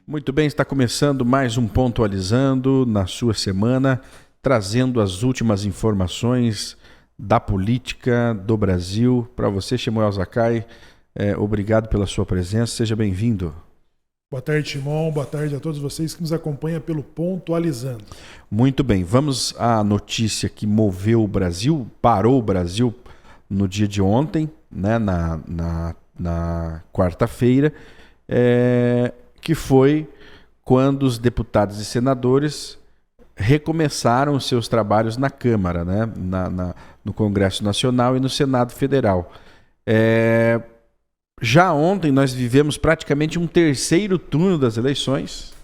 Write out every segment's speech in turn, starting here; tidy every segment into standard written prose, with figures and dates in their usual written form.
Muito bem, está começando mais um Pontualizando na sua semana, trazendo as últimas informações da política do Brasil. Para você, Shemuel Zakai, obrigado pela sua presença, seja bem-vindo. Boa tarde, Shimon. Boa tarde a todos vocês que nos acompanham pelo Pontualizando. Muito bem, vamos à notícia que moveu o Brasil, parou o Brasil no dia de ontem, né, na quarta-feira, que foi quando os deputados e senadores recomeçaram seus trabalhos na Câmara, né, no Congresso Nacional e no Senado Federal. Já ontem nós vivemos praticamente um terceiro turno das eleições,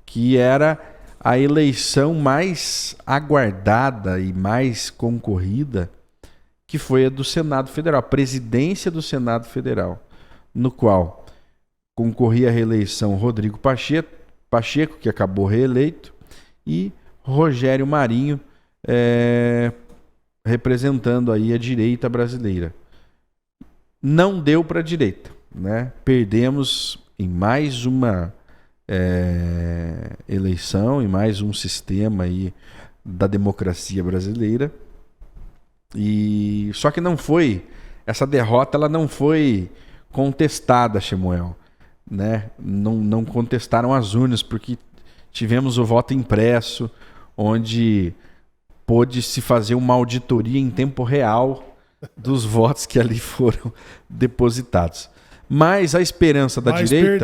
que era a eleição mais aguardada e mais concorrida, que foi a do Senado Federal, a presidência do Senado Federal, no qual concorria a reeleição Rodrigo Pacheco, que acabou reeleito, e Rogério Marinho, representando aí a direita brasileira. Não deu para a direita, né? Perdemos em mais uma eleição, em mais um sistema aí da democracia brasileira. E só que não foi, essa derrota ela não foi contestada, Shemuel, né? Não contestaram as urnas, porque tivemos o voto impresso, onde pôde se fazer uma auditoria em tempo real dos votos que ali foram depositados. Mas a esperança da direita...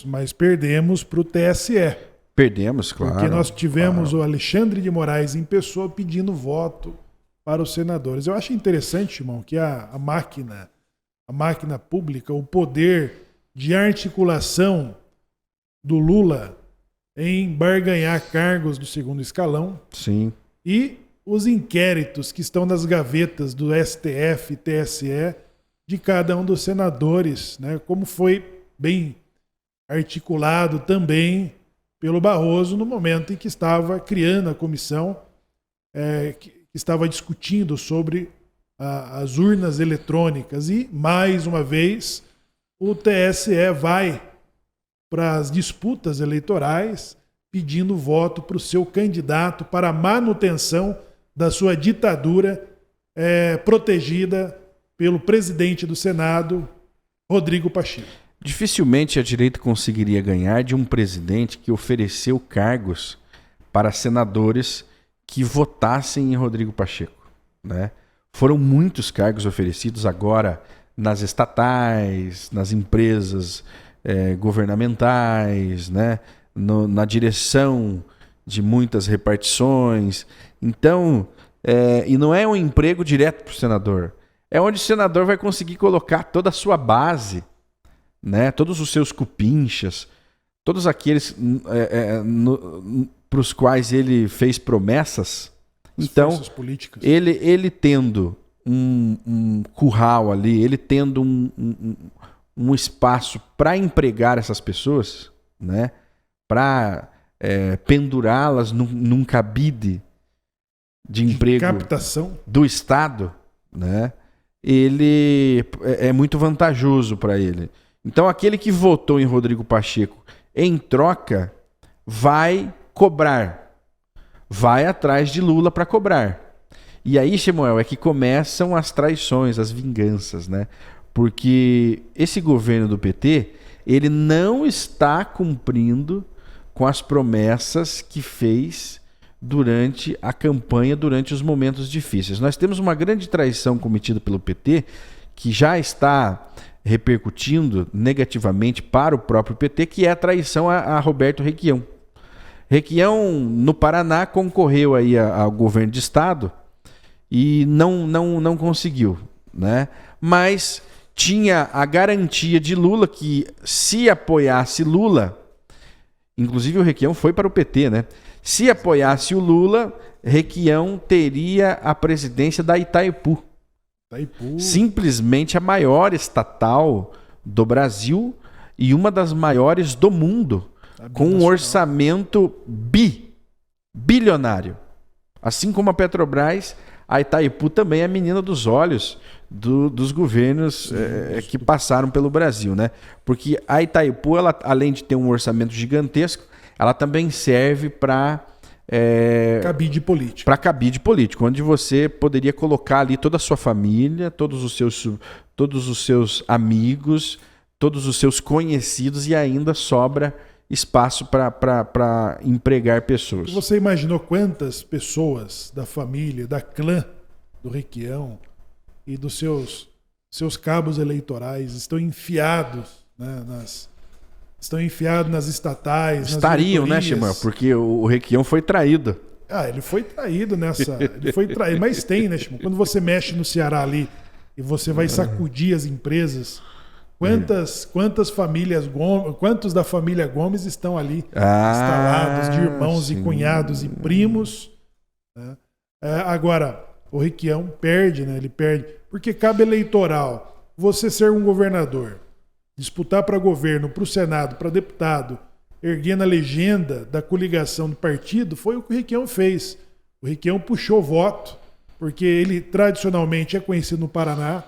Mas perdemos para o TSE. Perdemos, claro. Porque nós tivemos o Alexandre de Moraes em pessoa pedindo voto para os senadores. Eu acho interessante, irmão, que a máquina pública, o poder de articulação do Lula em barganhar cargos do segundo escalão. Sim. E os inquéritos que estão nas gavetas do STF e TSE de cada um dos senadores, né? Como foi bem articulado também pelo Barroso no momento em que estava criando a comissão que estava discutindo sobre as urnas eletrônicas. E, mais uma vez, o TSE vai para as disputas eleitorais pedindo voto para o seu candidato para a manutenção da sua ditadura protegida pelo presidente do Senado, Rodrigo Pacheco. Dificilmente a direita conseguiria ganhar de um presidente que ofereceu cargos para senadores que votassem em Rodrigo Pacheco, né? Foram muitos cargos oferecidos agora nas estatais, nas empresas governamentais, né? Na direção de muitas repartições. Então, e não é um emprego direto para o senador. É onde o senador vai conseguir colocar toda a sua base, né? Todos os seus cupinchas, todos aqueles para os quais ele fez promessas. Então, ele tendo um curral ali, ele tendo um espaço para empregar essas pessoas, né? Para pendurá-las num cabide de emprego captação do Estado, né? Ele é muito vantajoso para ele. Então, aquele que votou em Rodrigo Pacheco em troca vai cobrar, vai atrás de Lula para cobrar. E aí, Shemuel, é que começam as traições, as vinganças, né? Porque esse governo do PT, ele não está cumprindo com as promessas que fez durante a campanha, durante os momentos difíceis. Nós temos uma grande traição cometida pelo PT, que já está repercutindo negativamente para o próprio PT, que é a traição a Roberto Requião. Requião, no Paraná, concorreu aí ao governo de estado e não conseguiu, né? Mas tinha a garantia de Lula que, se apoiasse Lula, inclusive o Requião foi para o PT, né? Se apoiasse o Lula, Requião teria a presidência da Itaipu. Simplesmente a maior estatal do Brasil e uma das maiores do mundo, com um orçamento bilionário. Assim como a Petrobras, a Itaipu também é a menina dos olhos dos governos que passaram pelo Brasil, né? Porque a Itaipu, ela, além de ter um orçamento gigantesco, ela também serve para cabide político. Para cabide político, onde você poderia colocar ali toda a sua família, todos os seus amigos, todos os seus conhecidos, e ainda sobra espaço para empregar pessoas. Você imaginou quantas pessoas da família, da clã do Requião e dos seus cabos eleitorais estão enfiados, né, nas estatais, Estariam, nas né, Chimão? Porque o Requião foi traído. Ele foi traído nessa. Ele foi traído. Mas tem, né, Chimão? Quando você mexe no Ceará ali e você vai sacudir as empresas, quantas famílias Gomes, quantos da família Gomes estão ali instalados, de irmãos e cunhados e primos, né? Agora, o Requião perde, né? Ele perde. Porque cabe eleitoral você ser um governador, disputar para governo, para o Senado, para deputado, erguendo a legenda da coligação do partido, foi o que o Requião fez. O Requião puxou voto, porque ele tradicionalmente é conhecido no Paraná,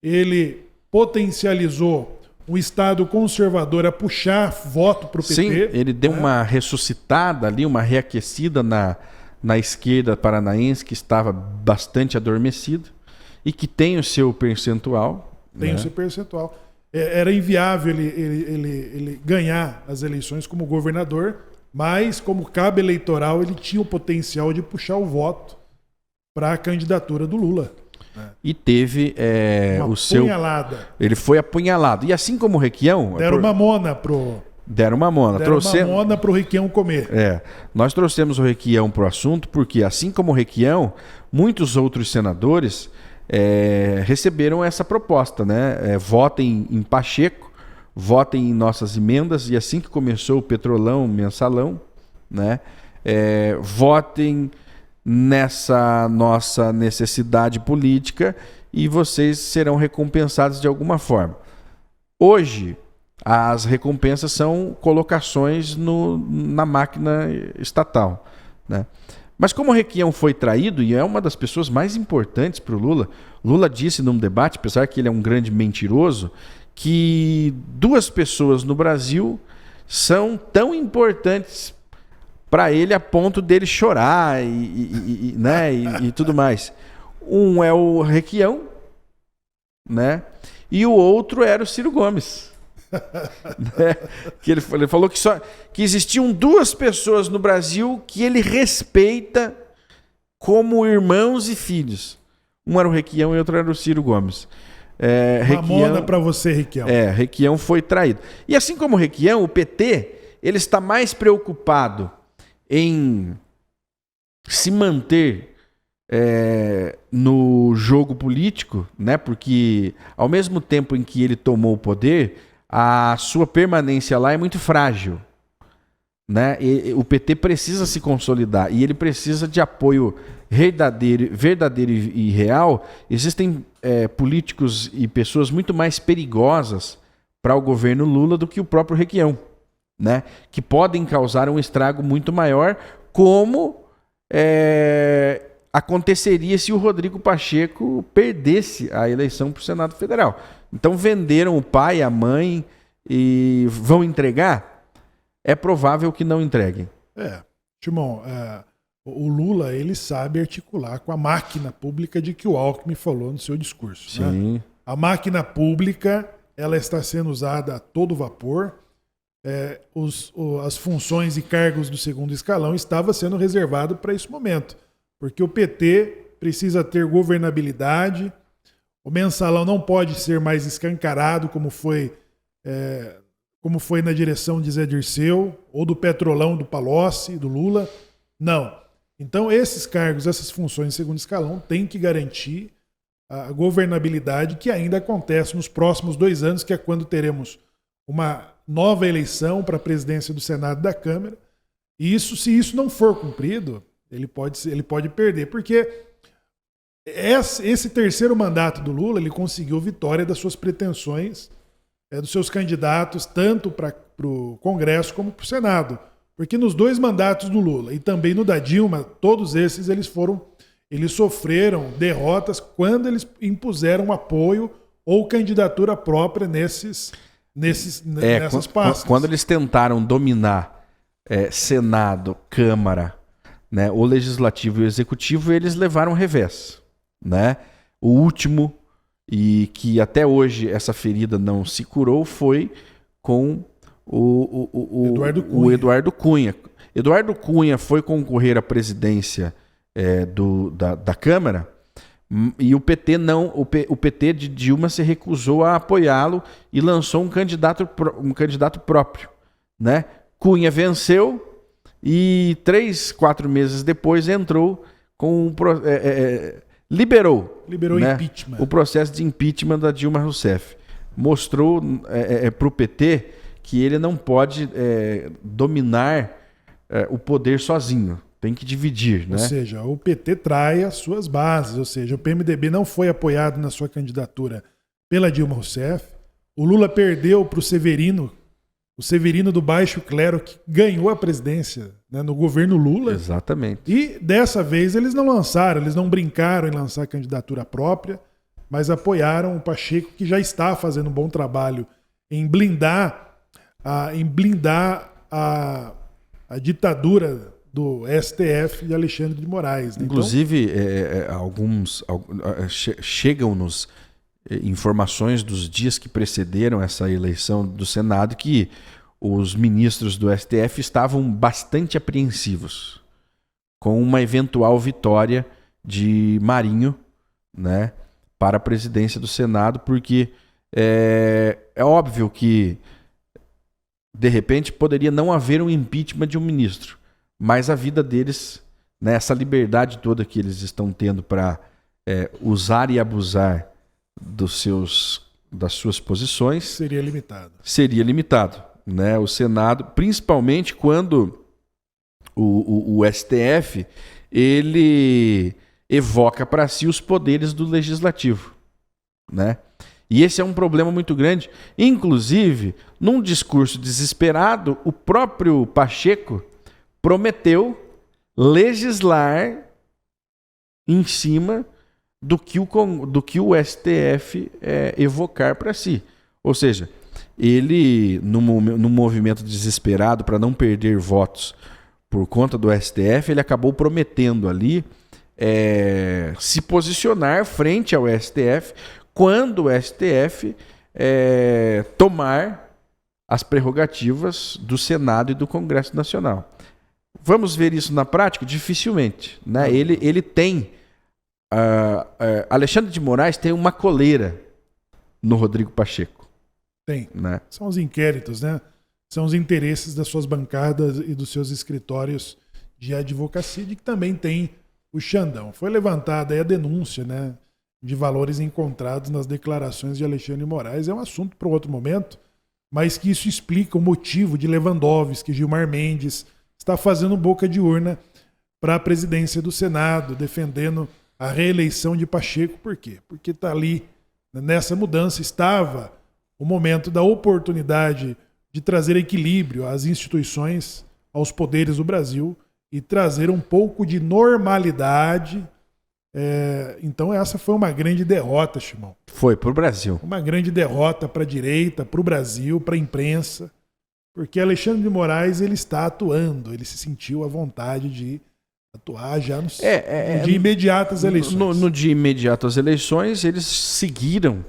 ele potencializou um Estado conservador a puxar voto para o PT. Sim, ele deu uma ressuscitada ali, uma reaquecida na esquerda paranaense, que estava bastante adormecida e que tem o seu percentual. Tem o seu percentual. Era inviável ele ganhar as eleições como governador, mas como cabo eleitoral ele tinha o potencial de puxar o voto para a candidatura do Lula. E teve o seu... apunhalada. Ele foi apunhalado. E assim como o Requião... Deram uma mona pro... Deram uma mona. Deram uma mona pro Requião comer. Nós trouxemos o Requião pro assunto porque, assim como o Requião, muitos outros senadores receberam essa proposta, né? Votem em Pacheco, votem em nossas emendas, e assim que começou o Petrolão, Mensalão, né? Votem nessa nossa necessidade política e vocês serão recompensados de alguma forma. Hoje, as recompensas são colocações na máquina estatal, né? Mas como o Requião foi traído, e é uma das pessoas mais importantes para o Lula disse num debate, apesar que ele é um grande mentiroso, que 2 pessoas no Brasil são tão importantes para ele a ponto dele chorar e tudo mais. Um é o Requião, né? E o outro era o Ciro Gomes. Né? Que ele falou que existiam 2 pessoas no Brasil que ele respeita como irmãos e filhos. Um era o Requião e outro era o Ciro Gomes. Mamona para você, Requião. Requião foi traído. E assim como o Requião, o PT ele está mais preocupado em se manter no jogo político, né? Porque ao mesmo tempo em que ele tomou o poder, a sua permanência lá é muito frágil, né? O PT precisa se consolidar e ele precisa de apoio verdadeiro e real. Existem políticos e pessoas muito mais perigosas para o governo Lula do que o próprio Requião, né? Que podem causar um estrago muito maior, como aconteceria se o Rodrigo Pacheco perdesse a eleição para o Senado Federal. Então venderam o pai, a mãe e vão entregar? É provável que não entreguem. Timão, o Lula ele sabe articular com a máquina pública de que o Alckmin falou no seu discurso. Sim. Né? A máquina pública ela está sendo usada a todo vapor. As funções e cargos do segundo escalão estavam sendo reservados para esse momento. Porque o PT precisa ter governabilidade. O mensalão não pode ser mais escancarado como foi na direção de Zé Dirceu, ou do Petrolão do Palocci, do Lula. Não. Então esses cargos, essas funções de segundo escalão têm que garantir a governabilidade que ainda acontece nos próximos 2 anos, que é quando teremos uma nova eleição para a presidência do Senado e da Câmara. E se isso não for cumprido, ele pode perder, porque esse terceiro mandato do Lula, ele conseguiu vitória das suas pretensões, dos seus candidatos, tanto para o Congresso como para o Senado. Porque nos 2 mandatos do Lula e também no da Dilma, todos esses eles foram eles sofreram derrotas quando eles impuseram apoio ou candidatura própria nessas pastas. Quando eles tentaram dominar Senado, Câmara, né, o Legislativo e o Executivo, eles levaram revés. Né? O último, e que até hoje essa ferida não se curou, foi com o Eduardo Cunha. Eduardo Cunha foi concorrer à presidência da Câmara e o PT o PT de Dilma se recusou a apoiá-lo e lançou um candidato próprio. Né? Cunha venceu e 3-4 meses depois entrou com liberou né, impeachment. O processo de impeachment da Dilma Rousseff. Mostrou para o PT que ele não pode dominar o poder sozinho. Tem que dividir. Né? Ou seja, o PT trai as suas bases. Ou seja, o PMDB não foi apoiado na sua candidatura pela Dilma Rousseff. O Lula perdeu para o Severino do Baixo Clero, que ganhou a presidência, né, no governo Lula. Exatamente. E dessa vez eles não brincaram em lançar candidatura própria, mas apoiaram o Pacheco, que já está fazendo um bom trabalho em blindar a ditadura do STF de Alexandre de Moraes. Né? Inclusive, chegam-nos informações dos dias que precederam essa eleição do Senado que os ministros do STF estavam bastante apreensivos com uma eventual vitória de Marinho, né, para a presidência do Senado, porque é óbvio que de repente poderia não haver um impeachment de um ministro, mas a vida deles, né, essa liberdade toda que eles estão tendo para usar e abusar das suas posições seria limitado, né? O Senado, principalmente quando o STF ele evoca para si os poderes do Legislativo, né? E esse é um problema muito grande. Inclusive, num discurso desesperado, o próprio Pacheco prometeu legislar em cima do que o STF evocar para si. Ou seja, ele, num movimento desesperado para não perder votos por conta do STF, ele acabou prometendo ali se posicionar frente ao STF quando o STF tomar as prerrogativas do Senado e do Congresso Nacional. Vamos ver isso na prática? Dificilmente. Né? Ele tem... Alexandre de Moraes tem uma coleira no Rodrigo Pacheco. Tem. Né? São os inquéritos, né? São os interesses das suas bancadas e dos seus escritórios de advocacia, que também tem o Xandão. Foi levantada aí a denúncia, né, de valores encontrados nas declarações de Alexandre de Moraes. É um assunto para outro momento, mas que isso explica o motivo de Lewandowski, Gilmar Mendes, está fazendo boca de urna para a presidência do Senado, defendendo a reeleição de Pacheco. Por quê? Porque está ali, nessa mudança, estava o momento da oportunidade de trazer equilíbrio às instituições, aos poderes do Brasil e trazer um pouco de normalidade. Então essa foi uma grande derrota, Chimão. Foi para o Brasil. Uma grande derrota para a direita, para o Brasil, para a imprensa, porque Alexandre de Moraes ele está atuando, ele se sentiu à vontade de atuar já no dia imediato às eleições. No dia imediato às eleições, eles seguiram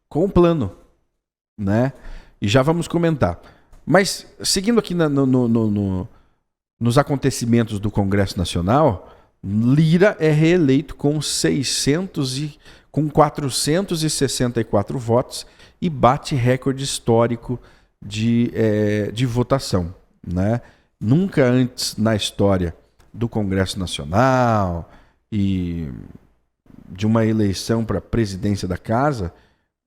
com o plano, né? E já vamos comentar. Mas, seguindo aqui nos acontecimentos do Congresso Nacional, Lira é reeleito com 464 votos e bate recorde histórico de votação, né? Nunca antes na história do Congresso Nacional e de uma eleição para a presidência da casa,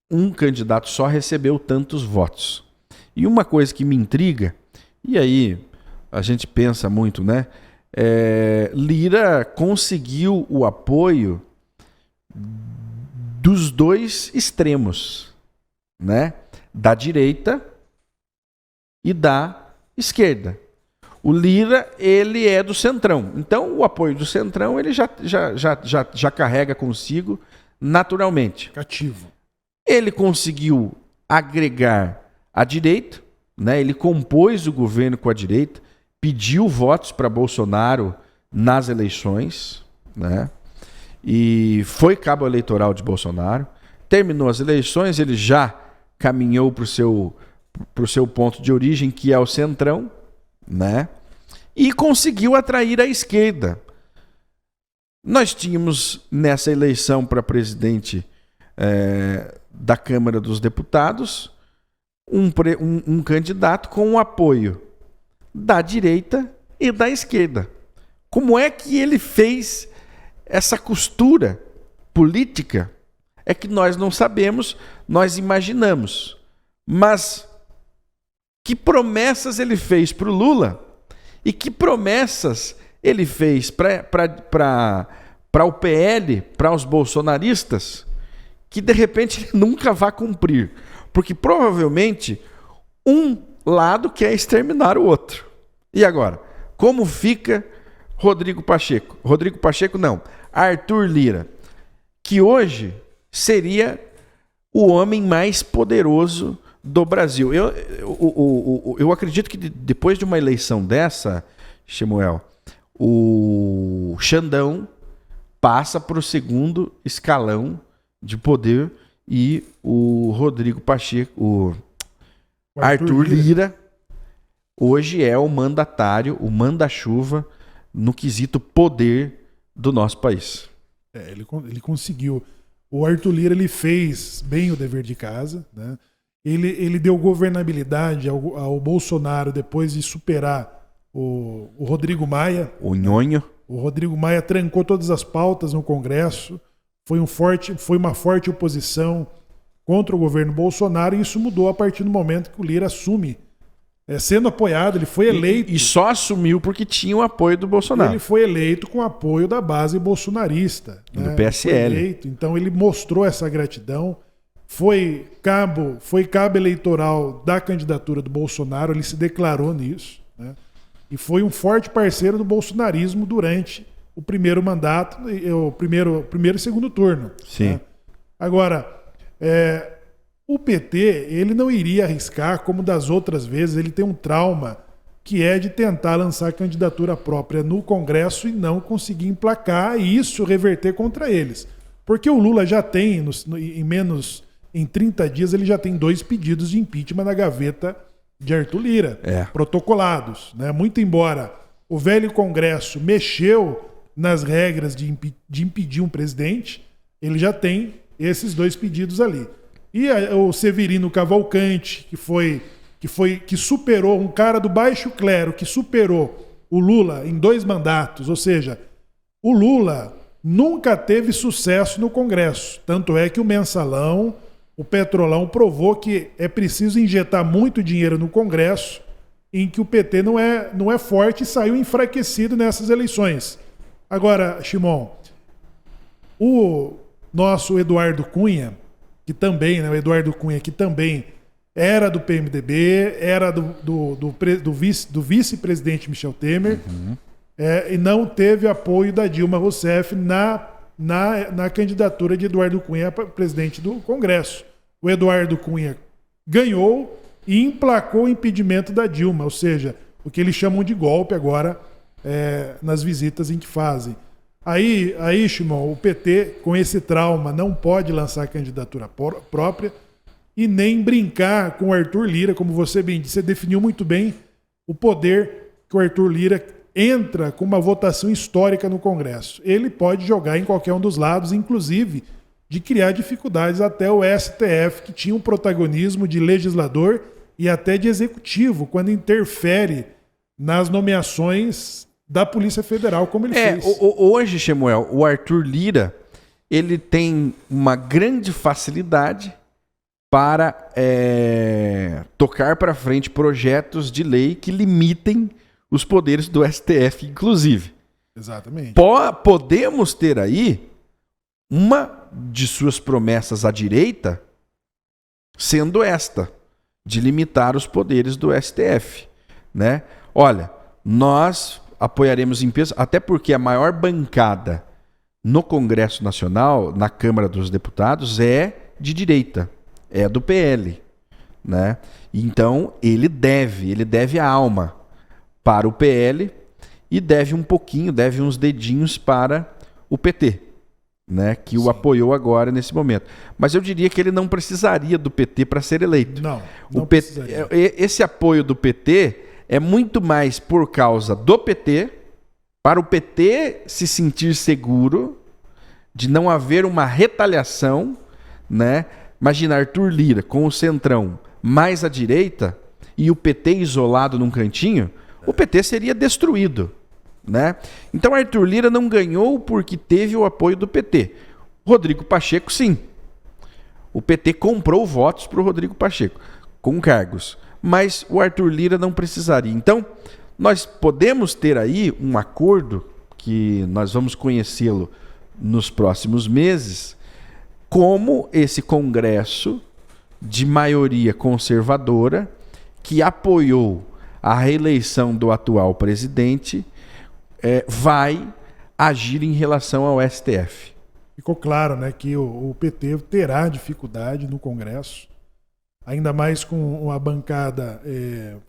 um candidato só recebeu tantos votos. E uma coisa que me intriga, e aí a gente pensa muito, né? Lira conseguiu o apoio dos dois extremos, né? Da direita e da esquerda. O Lira, ele é do Centrão. Então, o apoio do Centrão, ele já carrega consigo naturalmente. Cativo. Ele conseguiu agregar a direita, né? Ele compôs o governo com a direita, pediu votos para Bolsonaro nas eleições, né? E foi cabo eleitoral de Bolsonaro. Terminou as eleições, ele já caminhou para o seu ponto de origem, que é o Centrão, né? E conseguiu atrair a esquerda. Nós tínhamos nessa eleição para presidente da Câmara dos Deputados um candidato com o apoio da direita e da esquerda. Como é que ele fez essa costura política? É que nós não sabemos, nós imaginamos. Mas que promessas ele fez para o Lula e que promessas ele fez para o PL, para os bolsonaristas, que de repente ele nunca vai cumprir. Porque provavelmente um lado quer exterminar o outro. E agora, como fica Rodrigo Pacheco? Rodrigo Pacheco não, Arthur Lira, que hoje seria o homem mais poderoso do Brasil. Eu acredito que depois de uma eleição dessa, Samuel, o Xandão passa para o segundo escalão de poder e o Rodrigo Pacheco, o Arthur Lira, hoje é o mandatário, o manda-chuva no quesito poder do nosso país. Ele conseguiu. O Arthur Lira, ele fez bem o dever de casa, né? Ele deu governabilidade ao Bolsonaro depois de superar o Rodrigo Maia. O nhonho. O Rodrigo Maia trancou todas as pautas no Congresso. Foi uma forte oposição contra o governo Bolsonaro, e isso mudou a partir do momento que o Lira assume. Sendo apoiado, ele foi eleito. E só assumiu porque tinha o apoio do Bolsonaro. Ele foi eleito com o apoio da base bolsonarista. Do PSL. Então ele mostrou essa gratidão. Foi cabo eleitoral da candidatura do Bolsonaro, ele se declarou nisso, né? E foi um forte parceiro do bolsonarismo durante o primeiro mandato, o primeiro e segundo turno. Sim. Né? Agora, o PT, ele não iria arriscar, como das outras vezes, ele tem um trauma que é de tentar lançar candidatura própria no Congresso e não conseguir emplacar e isso reverter contra eles. Porque o Lula já tem, em 30 dias, ele já tem 2 pedidos de impeachment na gaveta de Arthur Lira, protocolados, né? Muito embora o velho Congresso mexeu nas regras de impedir um presidente, ele já tem esses 2 pedidos ali. E o Severino Cavalcante, que superou um cara do baixo clero, que superou o Lula em 2 mandatos, ou seja, o Lula nunca teve sucesso no Congresso. Tanto é que o Mensalão, o Petrolão provou que é preciso injetar muito dinheiro no Congresso, em que o PT não é forte e saiu enfraquecido nessas eleições. Agora, Shimon, o nosso Eduardo Cunha, que também, né, o Eduardo Cunha, que também era do PMDB, era do vice-presidente Michel Temer, e não teve apoio da Dilma Rousseff na candidatura de Eduardo Cunha para presidente do Congresso. O Eduardo Cunha ganhou e emplacou o impedimento da Dilma, ou seja, o que eles chamam de golpe agora nas visitas em que fazem. Aí, Shimon, o PT, com esse trauma, não pode lançar candidatura própria e nem brincar com o Arthur Lira, como você bem disse, você definiu muito bem o poder que o Arthur Lira entra com uma votação histórica no Congresso. Ele pode jogar em qualquer um dos lados, inclusive de criar dificuldades até o STF, que tinha um protagonismo de legislador e até de executivo, quando interfere nas nomeações da Polícia Federal, como ele fez. Hoje, Samuel, o Arthur Lira, ele tem uma grande facilidade para tocar para frente projetos de lei que limitem os poderes do STF, inclusive. Exatamente. Podemos ter aí uma de suas promessas à direita sendo esta, de limitar os poderes do STF, né? Olha, nós apoiaremos em peso, até porque a maior bancada no Congresso Nacional, na Câmara dos Deputados, é de direita, é do PL, né? Então, ele deve a alma para o PL e deve um pouquinho, deve uns dedinhos para o PT, né? Que o apoiou agora nesse momento. Mas eu diria que ele não precisaria do PT para ser eleito. Não precisaria. Esse apoio do PT é muito mais por causa do PT, para o PT se sentir seguro de não haver uma retaliação, né? Imagina Arthur Lira com o Centrão mais à direita e o PT isolado num cantinho, o PT seria destruído, né? Então Arthur Lira não ganhou porque teve o apoio do PT. Rodrigo Pacheco, sim. O PT comprou votos para o Rodrigo Pacheco, com cargos. Mas o Arthur Lira não precisaria. Então, nós podemos ter aí um acordo, que nós vamos conhecê-lo nos próximos meses, como esse Congresso de maioria conservadora que apoiou a reeleição do atual presidente vai agir em relação ao STF. Ficou claro, né, que o PT terá dificuldade no Congresso, ainda mais com a bancada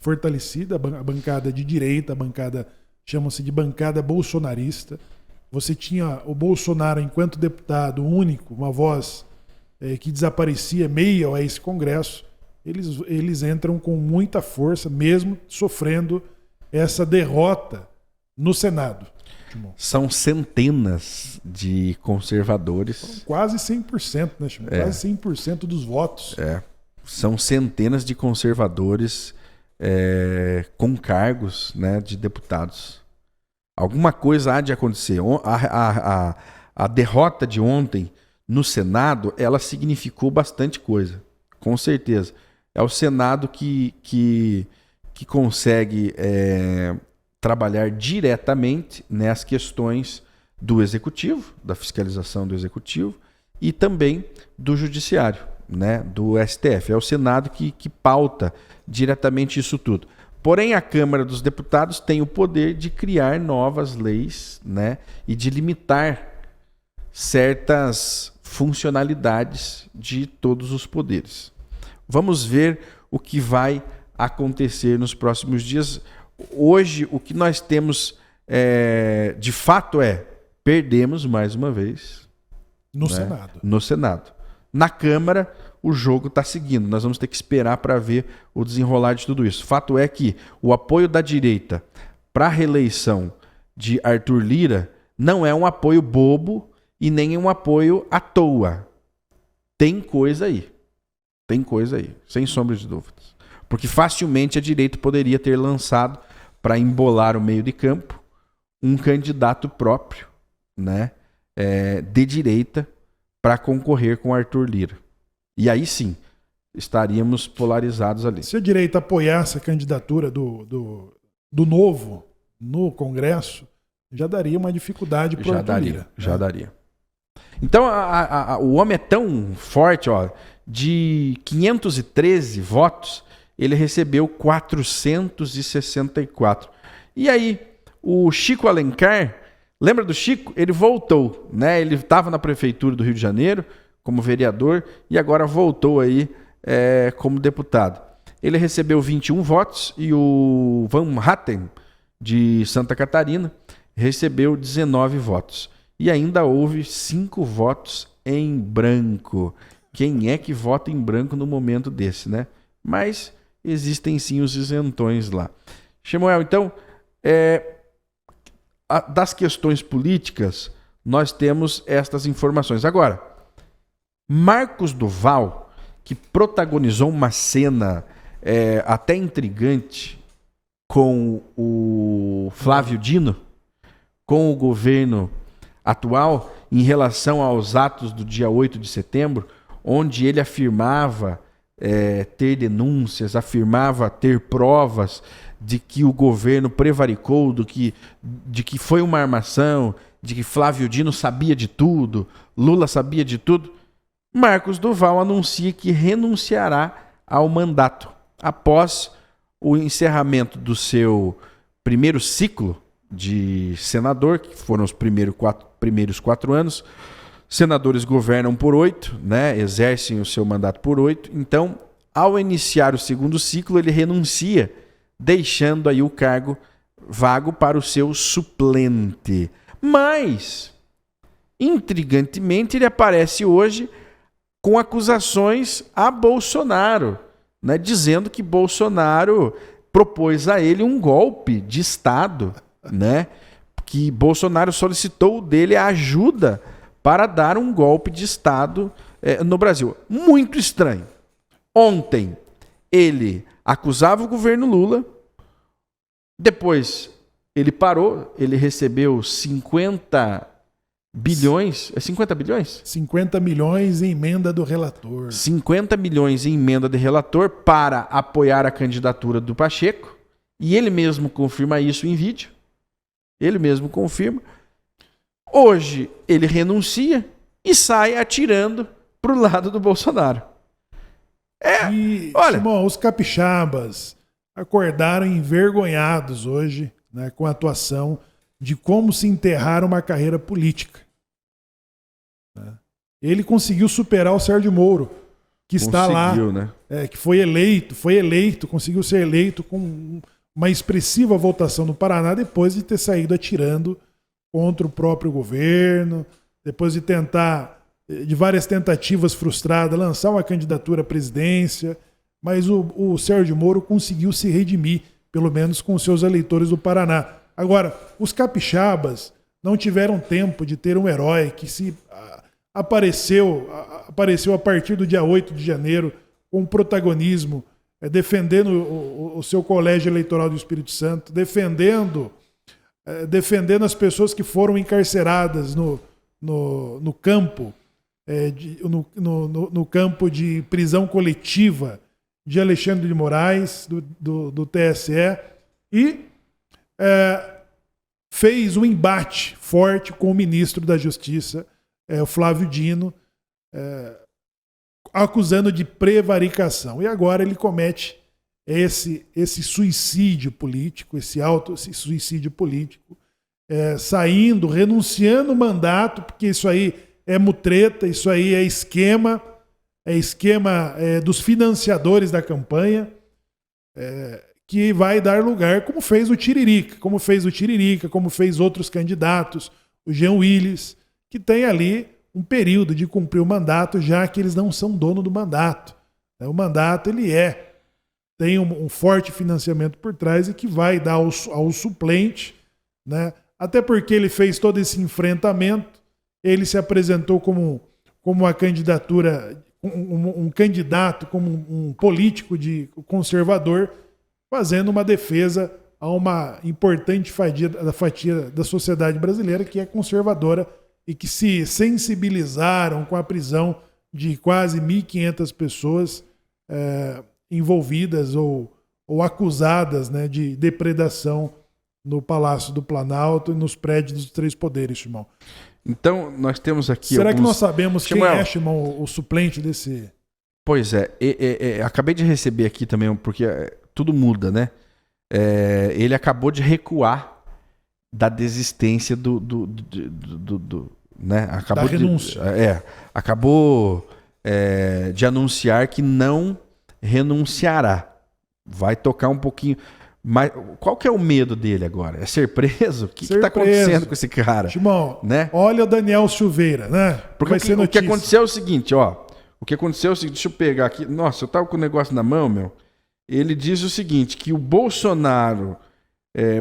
fortalecida, a bancada de direita, a bancada, chama-se de bancada bolsonarista. Você tinha o Bolsonaro enquanto deputado único, uma voz que desaparecia meio a esse Congresso. Eles entram com muita força, mesmo sofrendo essa derrota no Senado. São centenas de conservadores. Foram quase 100%, né, Chimão? Quase 100% dos votos. São centenas de conservadores com cargos, né, de deputados. Alguma coisa há de acontecer. A derrota de ontem no Senado, ela significou bastante coisa, com certeza. É o Senado que consegue trabalhar diretamente nas questões do Executivo, da fiscalização do Executivo e também do Judiciário, né, do STF. É o Senado que pauta diretamente isso tudo. Porém, a Câmara dos Deputados tem o poder de criar novas leis, né, e de limitar certas funcionalidades de todos os poderes. Vamos ver o que vai acontecer nos próximos dias. Hoje, o que nós temos de fato perdemos mais uma vez no Senado. Na Câmara, o jogo está seguindo. Nós vamos ter que esperar para ver o desenrolar de tudo isso. Fato é que o apoio da direita para a reeleição de Arthur Lira não é um apoio bobo e nem um apoio à toa. Tem coisa aí. Tem coisa aí, sem sombra de dúvidas. Porque facilmente a direita poderia ter lançado para embolar o meio de campo um candidato próprio, né, de direita para concorrer com Arthur Lira. E aí sim, estaríamos polarizados ali. Se a direita apoiasse a candidatura do Novo no Congresso, já daria uma dificuldade para o Arthur Lira. Já daria. Então, o homem é tão forte, de 513 votos, ele recebeu 464. E aí, o Chico Alencar, lembra do Chico? Ele voltou, né? Ele estava na prefeitura do Rio de Janeiro como vereador e agora voltou aí como deputado. Ele recebeu 21 votos e o Van Hatten, de Santa Catarina, recebeu 19 votos. E ainda houve 5 votos em branco. Quem é que vota em branco no momento desse, né? Mas existem sim os isentões lá. Samuel, então, das questões políticas, nós temos estas informações. Agora, Marcos Duval, que protagonizou uma cena até intrigante com o Flávio Dino, com o governo atual, em relação aos atos do dia 8 de setembro, onde ele afirmava ter denúncias, afirmava ter provas de que o governo prevaricou, de que foi uma armação, de que Flávio Dino sabia de tudo, Lula sabia de tudo. Marcos Duval anuncia que renunciará ao mandato após o encerramento do seu primeiro ciclo de senador, que foram os primeiros 4 anos. Senadores governam por 8, né? Exercem o seu mandato por 8. Então, ao iniciar o segundo ciclo, ele renuncia, deixando aí o cargo vago para o seu suplente. Mas, intrigantemente, ele aparece hoje com acusações a Bolsonaro, né? Dizendo que Bolsonaro propôs a ele um golpe de Estado, né? Que Bolsonaro solicitou dele a ajuda para dar um golpe de Estado no Brasil. Muito estranho. Ontem, ele acusava o governo Lula, depois ele parou, ele recebeu 50 bilhões. É 50 bilhões? 50 milhões em emenda do relator. 50 milhões em emenda de relator para apoiar a candidatura do Pacheco. E ele mesmo confirma isso em vídeo. Ele mesmo confirma. Hoje ele renuncia e sai atirando para o lado do Bolsonaro. Olha, Simão, os capixabas acordaram envergonhados hoje, né, com a atuação de como se enterrar uma carreira política. Ele conseguiu superar o Sérgio Moro, que está lá, né? Que foi eleito, conseguiu ser eleito com uma expressiva votação no Paraná depois de ter saído atirando contra o próprio governo, depois de de várias tentativas frustradas, lançar uma candidatura à presidência, mas o Sérgio Moro conseguiu se redimir, pelo menos com os seus eleitores do Paraná. Agora, os capixabas não tiveram tempo de ter um herói que apareceu a partir do dia 8 de janeiro com protagonismo, defendendo o seu colégio eleitoral do Espírito Santo, defendendo as pessoas que foram encarceradas no campo, no campo de prisão coletiva de Alexandre de Moraes, do TSE, e fez um embate forte com o ministro da Justiça, o Flávio Dino, acusando de prevaricação. E agora ele comete esse suicídio político, esse suicídio político, saindo, renunciando o mandato, porque isso aí é mutreta, isso aí é esquema dos financiadores da campanha, que vai dar lugar, como fez o Tiririca, como fez outros candidatos, o Jean Willis, que tem ali um período de cumprir o mandato, já que eles não são dono do mandato. O mandato tem um forte financiamento por trás e que vai dar ao suplente, né? Até porque ele fez todo esse enfrentamento, ele se apresentou como uma candidatura, um candidato, como um político conservador, fazendo uma defesa a uma importante fatia da sociedade brasileira que é conservadora e que se sensibilizaram com a prisão de quase 1.500 pessoas envolvidas ou acusadas, né, de depredação no Palácio do Planalto e nos prédios dos 3 poderes, Shimon. Então, nós temos aqui Será que nós sabemos quem é, Shimon, o suplente desse... Pois é, acabei de receber aqui também, porque tudo muda, né? Ele acabou de recuar da desistência né? Da renúncia. Acabou de anunciar que não renunciará. Vai tocar um pouquinho... Mas qual que é o medo dele agora? É ser preso? O que está acontecendo com esse cara? Timão, né? Olha o Daniel Silveira, né? Porque o que aconteceu é o seguinte, deixa eu pegar aqui. Nossa, eu tava com o negócio na mão, meu. Ele diz o seguinte, que o Bolsonaro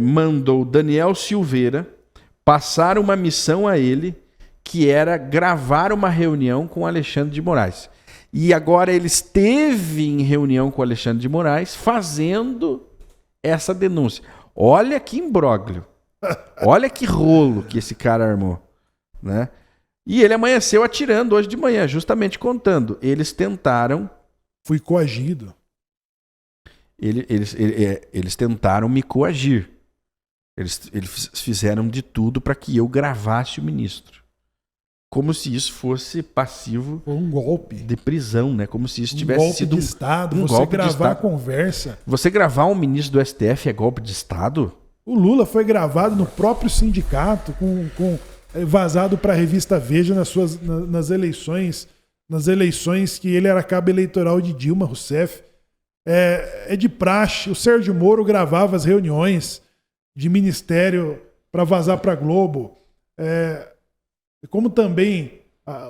mandou o Daniel Silveira passar uma missão a ele, que era gravar uma reunião com o Alexandre de Moraes. E agora ele esteve em reunião com o Alexandre de Moraes fazendo essa denúncia. Olha que imbróglio. Olha que rolo que esse cara armou, né? E ele amanheceu atirando hoje de manhã, justamente contando. Eles tentaram... Fui coagido. Eles tentaram me coagir. Eles fizeram de tudo para que eu gravasse o ministro. Como se isso fosse passivo um golpe de prisão, né? Como se isso tivesse sido de Estado. um você golpe gravar de Estado. A conversa. Você gravar um ministro do STF é golpe de Estado? O Lula foi gravado no próprio sindicato, vazado para a revista Veja nas eleições que ele era cabo eleitoral de Dilma Rousseff. É de praxe. O Sérgio Moro gravava as reuniões de ministério para vazar para a Globo. Como também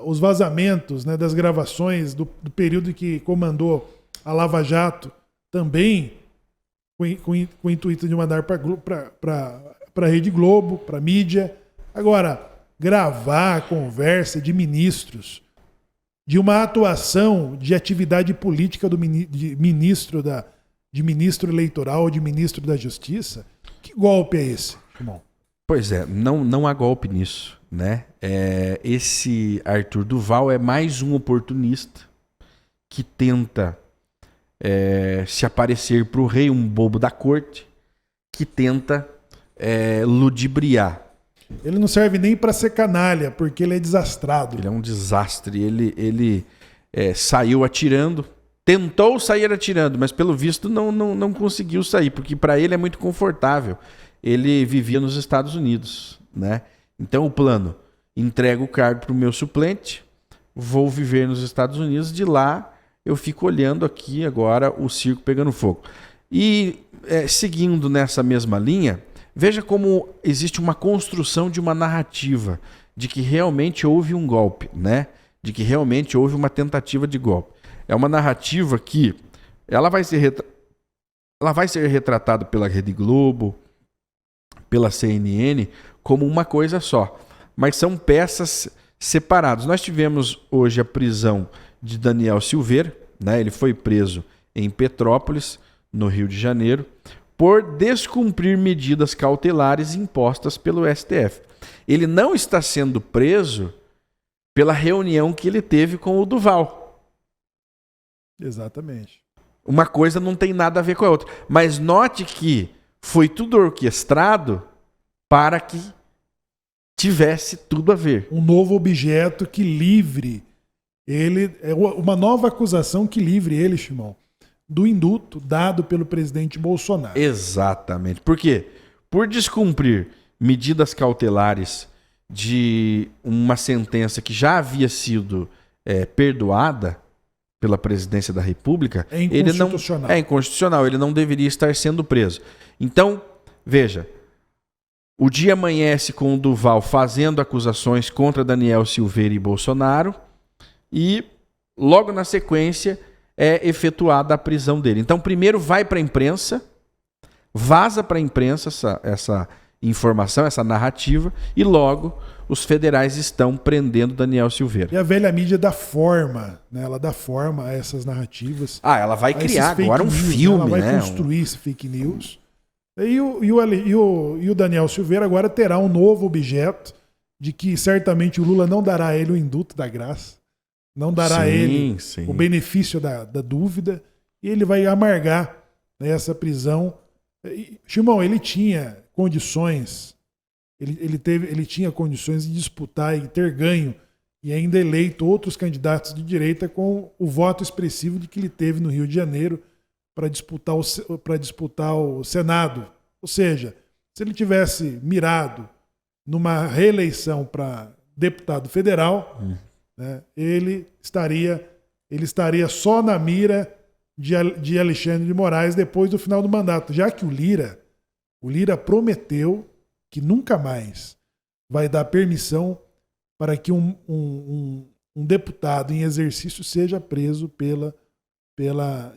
os vazamentos, né, das gravações do período que comandou a Lava Jato, também com o intuito de mandar para a Rede Globo, para a mídia. Agora, gravar a conversa de ministros, de uma atuação de atividade política de ministro eleitoral, de ministro da Justiça, que golpe é esse, irmão? Pois é, não há golpe nisso, né? Esse Arthur Duval é mais um oportunista que tenta se aparecer para o rei, um bobo da corte, que tenta ludibriar. Ele não serve nem para ser canalha, porque ele é desastrado. Ele é um desastre. Ele saiu atirando, tentou sair atirando, mas pelo visto não conseguiu sair, porque para ele é muito confortável. Ele vivia nos Estados Unidos, né? Então o plano: entrego o cargo para o meu suplente, vou viver nos Estados Unidos, de lá eu fico olhando aqui agora o circo pegando fogo. E seguindo nessa mesma linha, veja como existe uma construção de uma narrativa de que realmente houve um golpe, né? De que realmente houve uma tentativa de golpe. É uma narrativa que ela vai ser retratada pela Rede Globo, pela CNN, como uma coisa só. Mas são peças separadas. Nós tivemos hoje a prisão de Daniel Silveira, né? Ele foi preso em Petrópolis, no Rio de Janeiro, por descumprir medidas cautelares impostas pelo STF. Ele não está sendo preso pela reunião que ele teve com o Duval. Exatamente. Uma coisa não tem nada a ver com a outra. Mas note que foi tudo orquestrado para que tivesse tudo a ver. Um novo objeto que livre ele, uma nova acusação que livre ele, Shimon, do induto dado pelo presidente Bolsonaro. Exatamente. Por quê? Por descumprir medidas cautelares de uma sentença que já havia sido perdoada pela presidência da República, inconstitucional. É inconstitucional, ele não deveria estar sendo preso. Então, veja, o dia amanhece com o Duval fazendo acusações contra Daniel Silveira e Bolsonaro e logo na sequência é efetuada a prisão dele. Então, primeiro vai para a imprensa, vaza para a imprensa essa informação, essa narrativa, e logo os federais estão prendendo Daniel Silveira. E a velha mídia dá forma, né? Ela dá forma a essas narrativas. Ela vai criar agora um filme, ela vai né? construir esse fake news. E o Daniel Silveira agora terá um novo objeto de que certamente o Lula não dará a ele o induto da graça, não dará a ele o benefício da dúvida, e ele vai amargar, né, essa prisão. Shimon, ele tinha condições, ele tinha condições de disputar e ter ganho e ainda eleito outros candidatos de direita com o voto expressivo de que ele teve no Rio de Janeiro para disputar o Senado. Ou seja, se ele tivesse mirado numa reeleição para deputado federal, né, ele estaria só na mira de Alexandre de Moraes depois do final do mandato, já que o Lira prometeu que nunca mais vai dar permissão para que um deputado em exercício seja preso pela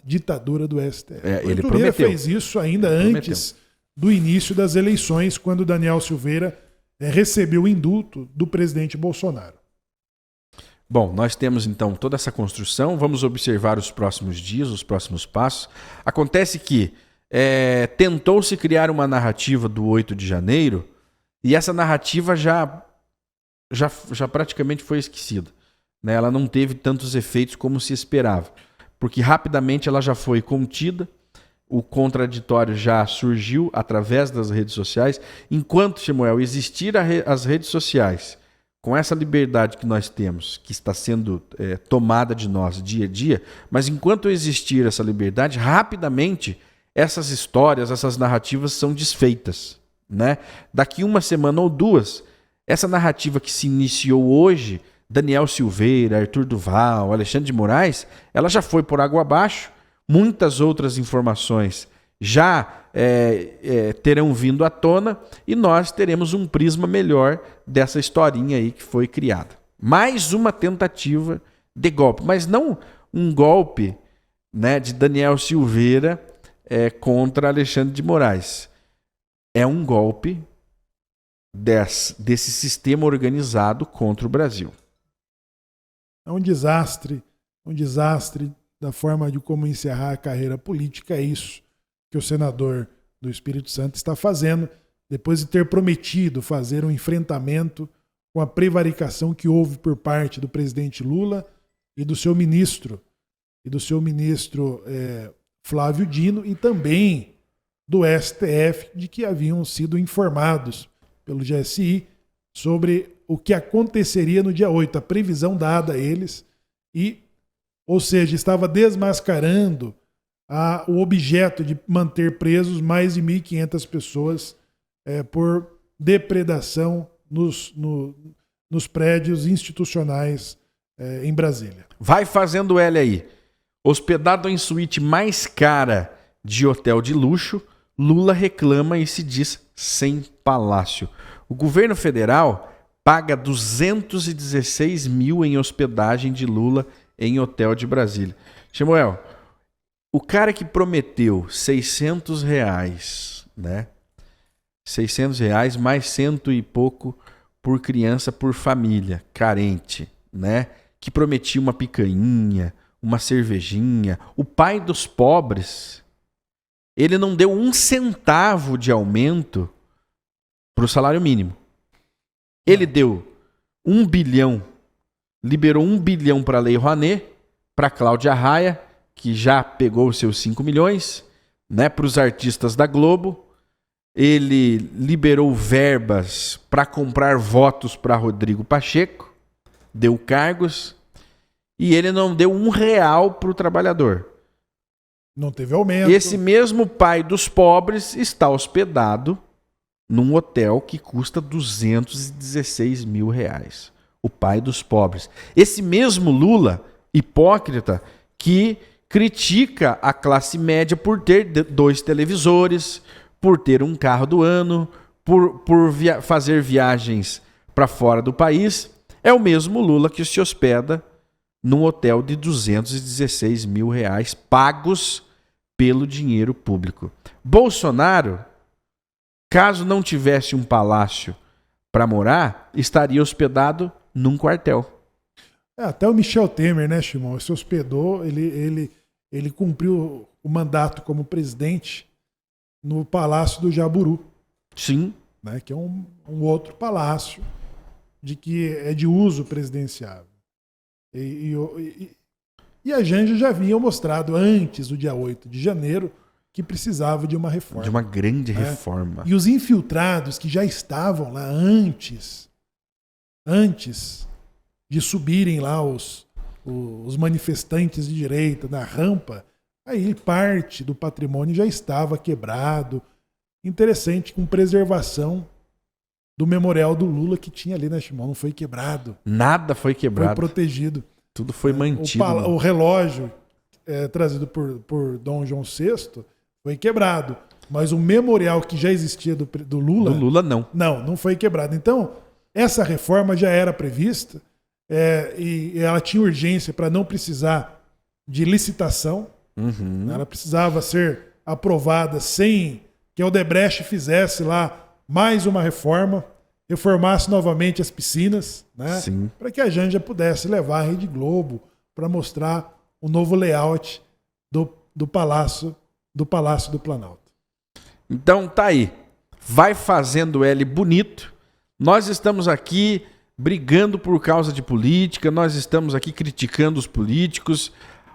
ditadura do STF. Ele Lira fez isso ainda antes do início das eleições, quando Daniel Silveira recebeu o indulto do presidente Bolsonaro. Bom, nós temos então toda essa construção, vamos observar os próximos dias, os próximos passos. Acontece que tentou-se criar uma narrativa do 8 de janeiro e essa narrativa já praticamente foi esquecida, né? Ela não teve tantos efeitos como se esperava, porque rapidamente ela já foi contida, o contraditório já surgiu através das redes sociais. Enquanto, Samuel, existir as redes sociais, com essa liberdade que nós temos, que está sendo tomada de nós dia a dia, mas enquanto existir essa liberdade, rapidamente essas histórias, essas narrativas são desfeitas. né? Daqui uma semana ou duas, essa narrativa que se iniciou hoje, Daniel Silveira, Arthur Duval, Alexandre de Moraes, ela já foi por água abaixo. Muitas outras informações já terão vindo à tona e nós teremos um prisma melhor dessa historinha aí que foi criada. Mais uma tentativa de golpe, mas não um golpe, né, de Daniel Silveira contra Alexandre de Moraes. É um golpe desse sistema organizado contra o Brasil. É um desastre da forma de como encerrar a carreira política. É isso que o senador do Espírito Santo está fazendo, depois de ter prometido fazer um enfrentamento com a prevaricação que houve por parte do presidente Lula e do seu ministro, Flávio Dino, e também do STF, de que haviam sido informados pelo GSI sobre o que aconteceria no dia 8, a previsão dada a eles, ou seja, estava desmascarando o objeto de manter presos mais de 1.500 pessoas por depredação nos prédios institucionais em Brasília. Vai fazendo L aí. Hospedado em suíte mais cara de hotel de luxo, Lula reclama e se diz sem palácio. O governo federal paga 216 mil em hospedagem de Lula em hotel de Brasília. Samuel, o cara que prometeu R$600, né? R$600 mais 100 e pouco por criança por família carente, né? Que prometia uma picanha, uma cervejinha. O pai dos pobres, ele não deu 1 centavo de aumento para o salário mínimo. Ele deu 1 bilhão, liberou 1 bilhão para a Lei Rouanet, para Cláudia Raia, que já pegou os seus 5 milhões, né, para os artistas da Globo. Ele liberou verbas para comprar votos para Rodrigo Pacheco, deu cargos, e ele não deu R$1 para o trabalhar. Não teve aumento. Esse mesmo pai dos pobres está hospedado num hotel que custa R$216 mil. O pai dos pobres. Esse mesmo Lula, hipócrita, que critica a classe média por ter 2 televisores, por ter um carro do ano, por fazer viagens para fora do país, é o mesmo Lula que se hospeda num hotel de R$216 mil pagos pelo dinheiro público. Bolsonaro, caso não tivesse um palácio para morar, estaria hospedado num quartel. Até o Michel Temer, né, Shimon, se hospedou, ele cumpriu o mandato como presidente no Palácio do Jaburu. Sim. Né, que é um outro palácio que é de uso presidenciável. E a Janja já havia mostrado antes do dia 8 de janeiro que precisava de uma reforma. De uma grande reforma. E os infiltrados que já estavam lá antes de subirem lá os manifestantes de direita na rampa, aí parte do patrimônio já estava quebrado. Interessante, com preservação do memorial do Lula que tinha ali na Shimon. Não foi quebrado. Nada foi quebrado. Foi protegido. Tudo foi mantido. O relógio trazido por Dom João VI foi quebrado. Mas o memorial que já existia do Lula... Do Lula, não. Não foi quebrado. Então, essa reforma já era prevista e ela tinha urgência para não precisar de licitação. Uhum. Ela precisava ser aprovada sem que a Odebrecht fizesse lá mais uma reforma, reformasse novamente as piscinas, né? Para que a Janja pudesse levar a Rede Globo para mostrar o novo layout do Palácio do Planalto. Então tá aí. Vai fazendo L bonito. Nós estamos aqui brigando por causa de política, nós estamos aqui criticando os políticos.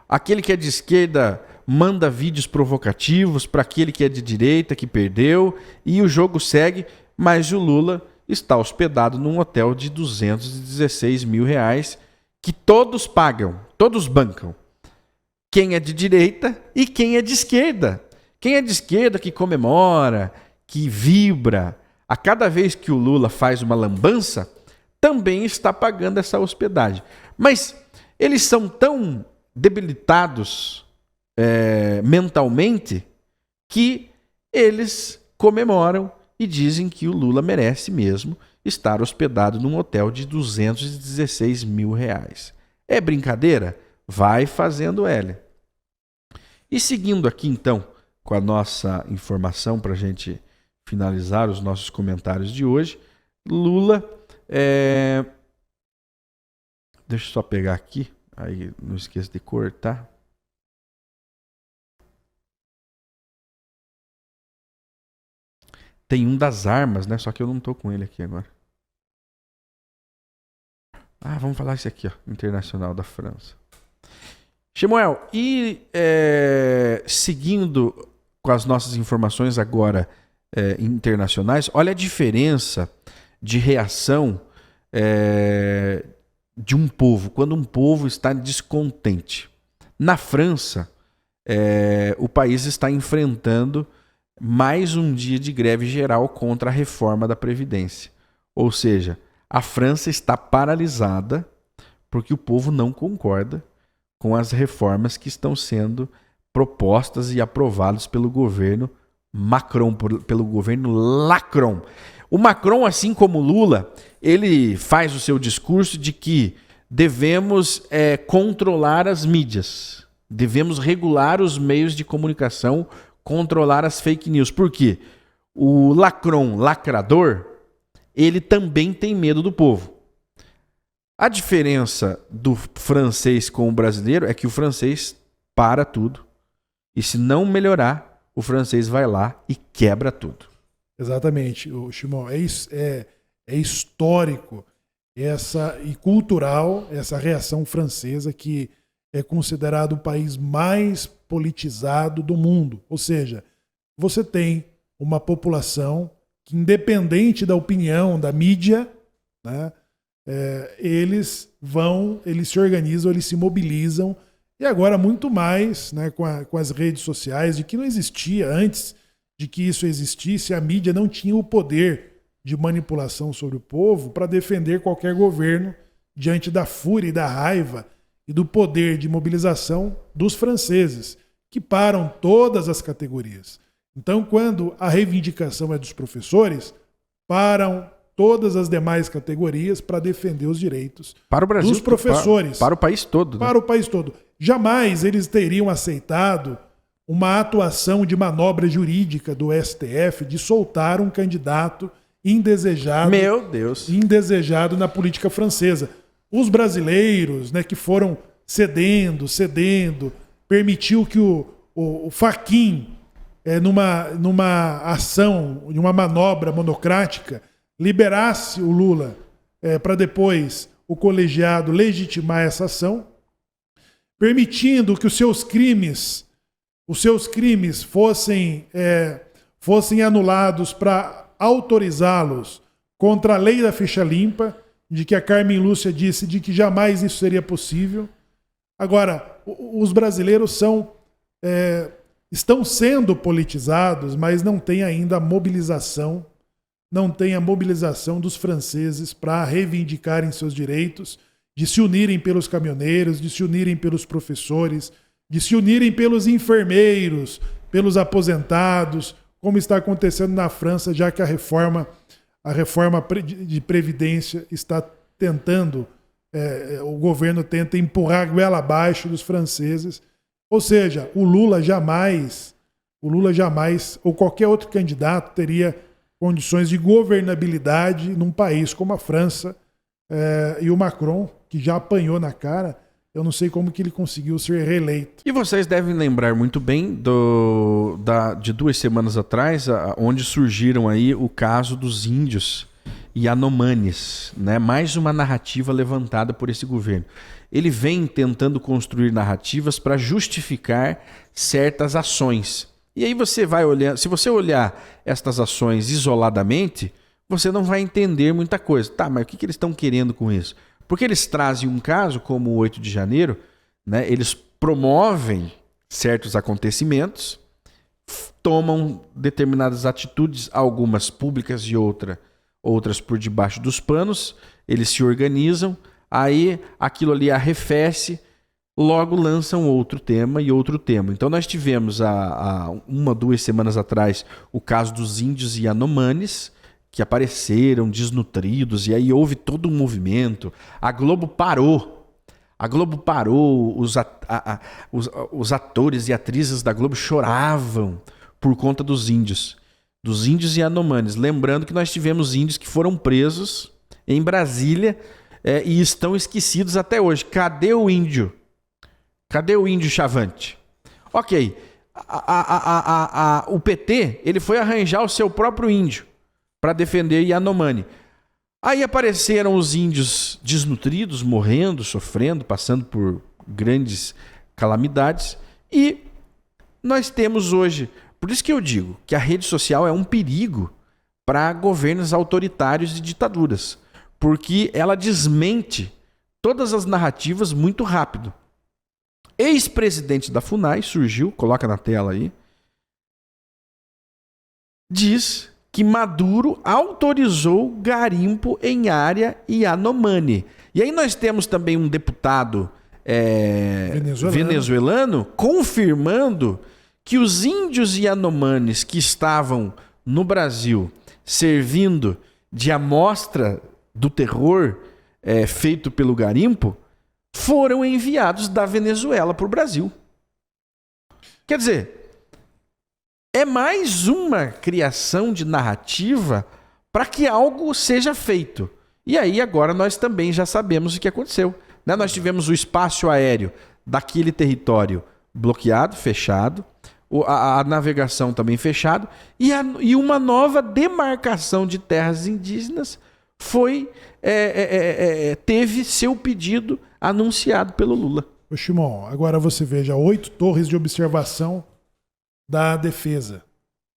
Aquele que é de esquerda manda vídeos provocativos para aquele que é de direita, que perdeu, e o jogo segue, mas o Lula está hospedado num hotel de R$216 mil, que todos pagam, todos bancam. Quem é de direita e quem é de esquerda. Quem é de esquerda que comemora, que vibra, a cada vez que o Lula faz uma lambança, também está pagando essa hospedagem. Mas eles são tão debilitados mentalmente que eles comemoram e dizem que o Lula merece mesmo estar hospedado num hotel de R$216 mil. É brincadeira? Vai fazendo L. E seguindo aqui então com a nossa informação para a gente finalizar os nossos comentários de hoje, Lula... Deixa eu só pegar aqui, aí não esqueça de cortar. Tem um das armas, né? Só que eu não tô com ele aqui agora. Vamos falar isso aqui, ó, Internacional da França. Shemuel, e seguindo com as nossas informações agora internacionais, olha a diferença de reação de um povo, quando um povo está descontente. Na França, o país está enfrentando mais um dia de greve geral contra a reforma da Previdência. Ou seja, a França está paralisada porque o povo não concorda com as reformas que estão sendo propostas e aprovadas pelo governo Macron, pelo governo Lacron. O Macron, assim como o Lula, ele faz o seu discurso de que devemos controlar as mídias, devemos regular os meios de comunicação, controlar as fake news. Por quê? O Lacron, lacrador, ele também tem medo do povo. A diferença do francês com o brasileiro é que o francês para tudo e se não melhorar, o francês vai lá e quebra tudo. Exatamente, Shimon. É histórico e cultural essa reação francesa, que é considerado o país mais politizado do mundo. Ou seja, você tem uma população que, independente da opinião da mídia, né, eles se organizam, eles se mobilizam, e agora muito mais, né, com as redes sociais, de que não existia antes de que isso existisse, a mídia não tinha o poder de manipulação sobre o povo para defender qualquer governo diante da fúria e da raiva e do poder de mobilização dos franceses, que param todas as categorias. Então, quando a reivindicação é dos professores, param todas as demais categorias para defender os direitos para o Brasil, dos professores. Para o país todo. Né? Para o país todo. Jamais eles teriam aceitado uma atuação de manobra jurídica do STF de soltar um candidato indesejado. Meu Deus. Indesejado na política francesa. Os brasileiros, né, que foram cedendo, permitiu que o Fachin, numa ação, de uma manobra monocrática, liberasse o Lula para depois o colegiado legitimar essa ação, permitindo que os seus crimes fossem anulados para autorizá-los contra a lei da ficha limpa, de que a Carmen Lúcia disse de que jamais isso seria possível. Agora, os brasileiros estão sendo politizados, mas não tem ainda a mobilização dos franceses para reivindicarem seus direitos, de se unirem pelos caminhoneiros, de se unirem pelos professores, de se unirem pelos enfermeiros, pelos aposentados, como está acontecendo na França, já que a reforma de Previdência está tentando, o governo tenta empurrar a goela abaixo dos franceses. Ou seja, o Lula jamais, ou qualquer outro candidato, teria condições de governabilidade num país como a França. E o Macron, que já apanhou na cara, eu não sei como que ele conseguiu ser reeleito. E vocês devem lembrar muito bem de 2 semanas atrás, onde surgiram aí o caso dos índios Yanomamis, né? Mais uma narrativa levantada por esse governo. Ele vem tentando construir narrativas para justificar certas ações. E aí você vai olhar, se você olhar estas ações isoladamente, você não vai entender muita coisa. Tá, mas o que eles estão querendo com isso? Porque eles trazem um caso como o 8 de janeiro, né? Eles promovem certos acontecimentos, tomam determinadas atitudes, algumas públicas e outras por debaixo dos panos, eles se organizam, aí aquilo ali arrefece, logo lançam outro tema e outro tema. Então nós tivemos há 2 semanas atrás o caso dos índios Yanomamis, que apareceram desnutridos, e aí houve todo um movimento. A Globo parou, os atores e atrizes da Globo choravam por conta dos índios Yanomamis. Lembrando que nós tivemos índios que foram presos em Brasília e estão esquecidos até hoje. Cadê o índio? Cadê o índio Chavante? Ok, o PT ele foi arranjar o seu próprio índio para defender Yanomami. Aí apareceram os índios desnutridos, morrendo, sofrendo, passando por grandes calamidades. E nós temos hoje... Por isso que eu digo que a rede social é um perigo para governos autoritários e ditaduras. Porque ela desmente todas as narrativas muito rápido. Ex-presidente da FUNAI surgiu, coloca na tela aí, diz que Maduro autorizou garimpo em área Yanomami. E aí nós temos também um deputado venezuelano confirmando que os índios Yanomamis que estavam no Brasil servindo de amostra do terror feito pelo garimpo foram enviados da Venezuela para o Brasil. Quer dizer, é mais uma criação de narrativa para que algo seja feito. E aí agora nós também já sabemos o que aconteceu. Né? Nós tivemos o espaço aéreo daquele território bloqueado, fechado, a navegação também fechada, e uma nova demarcação de terras indígenas teve seu pedido anunciado pelo Lula. Ô Shimon, agora você veja 8 torres de observação da defesa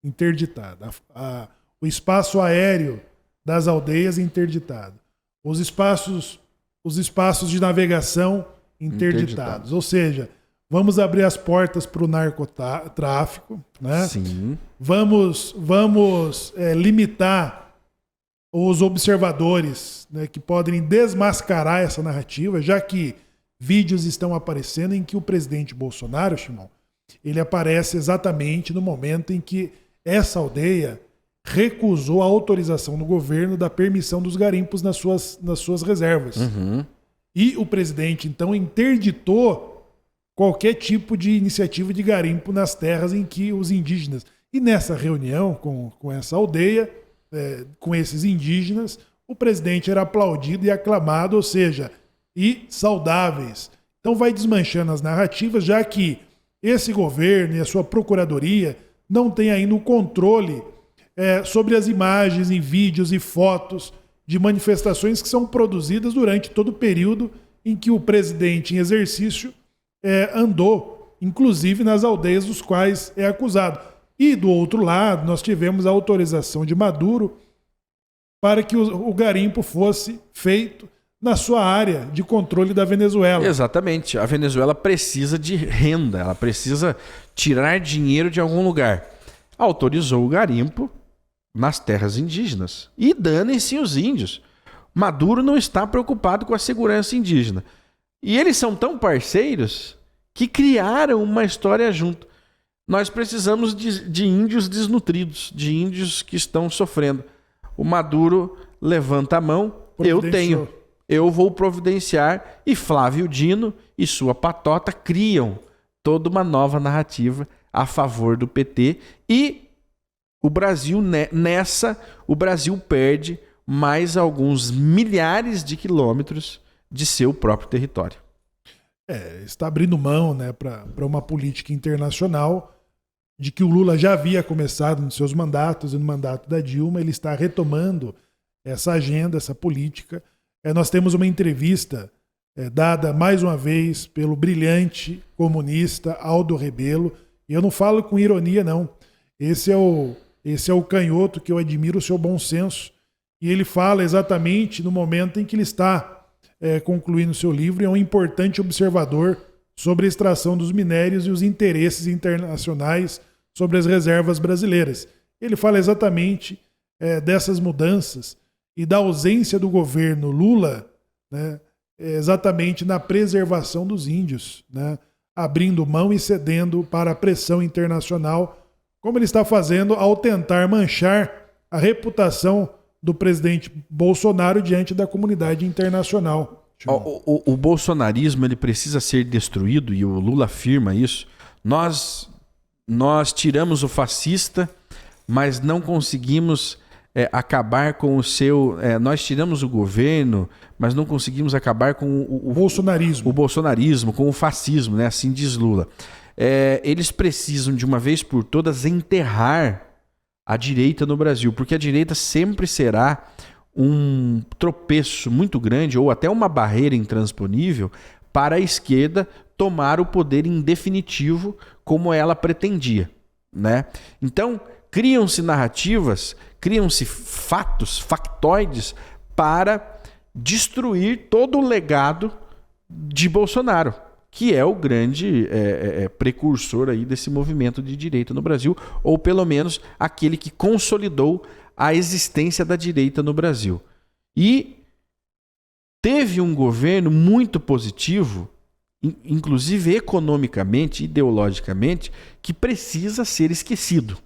interditada, o espaço aéreo das aldeias interditado, os espaços de navegação interditados. Ou seja, vamos abrir as portas para o narcotráfico, né? Sim. Vamos limitar os observadores, né, que podem desmascarar essa narrativa, já que vídeos estão aparecendo em que o presidente Bolsonaro, Shimon, ele aparece exatamente no momento em que essa aldeia recusou a autorização do governo da permissão dos garimpos nas suas reservas. Uhum. E o presidente, então, interditou qualquer tipo de iniciativa de garimpo nas terras em que os indígenas... E nessa reunião com essa aldeia, com esses indígenas, o presidente era aplaudido e aclamado, ou seja, e saudáveis. Então vai desmanchando as narrativas, já que esse governo e a sua procuradoria não tem ainda o controle sobre as imagens e vídeos e fotos de manifestações que são produzidas durante todo o período em que o presidente em exercício andou, inclusive nas aldeias dos quais é acusado. E do outro lado, nós tivemos a autorização de Maduro para que o garimpo fosse feito na sua área de controle da Venezuela. Exatamente. A Venezuela precisa de renda, ela precisa tirar dinheiro de algum lugar. Autorizou o garimpo nas terras indígenas. E danem-se os índios. Maduro não está preocupado com a segurança indígena. E eles são tão parceiros que criaram uma história junto. Nós precisamos de índios desnutridos, de índios que estão sofrendo. O Maduro levanta a mão, eu tenho, eu vou providenciar, e Flávio Dino e sua patota criam toda uma nova narrativa a favor do PT, e o Brasil o Brasil perde mais alguns milhares de quilômetros de seu próprio território. Está abrindo mão, né, para uma política internacional de que o Lula já havia começado nos seus mandatos, e no mandato da Dilma ele está retomando essa agenda, essa política. Nós temos uma entrevista dada mais uma vez pelo brilhante comunista Aldo Rebelo, e eu não falo com ironia, não. Esse é o canhoto que eu admiro o seu bom senso, e ele fala exatamente no momento em que ele está concluindo o seu livro, e é um importante observador sobre a extração dos minérios e os interesses internacionais sobre as reservas brasileiras. Ele fala exatamente dessas mudanças e da ausência do governo Lula, né, exatamente na preservação dos índios, né, abrindo mão e cedendo para a pressão internacional, como ele está fazendo ao tentar manchar a reputação do presidente Bolsonaro diante da comunidade internacional. O bolsonarismo ele precisa ser destruído, e o Lula afirma isso. Nós tiramos o fascista, mas não conseguimos acabar com o seu... nós tiramos o governo, mas não conseguimos acabar com o bolsonarismo. O bolsonarismo, com o fascismo, né? Assim diz Lula. Eles precisam, de uma vez por todas, enterrar a direita no Brasil, porque a direita sempre será um tropeço muito grande, ou até uma barreira intransponível, para a esquerda tomar o poder em definitivo como ela pretendia, né? Então, criam-se narrativas, criam-se fatos, factoides, para destruir todo o legado de Bolsonaro, que é o grande precursor aí desse movimento de direita no Brasil, ou pelo menos aquele que consolidou a existência da direita no Brasil. E teve um governo muito positivo, inclusive economicamente, ideologicamente, que precisa ser esquecido.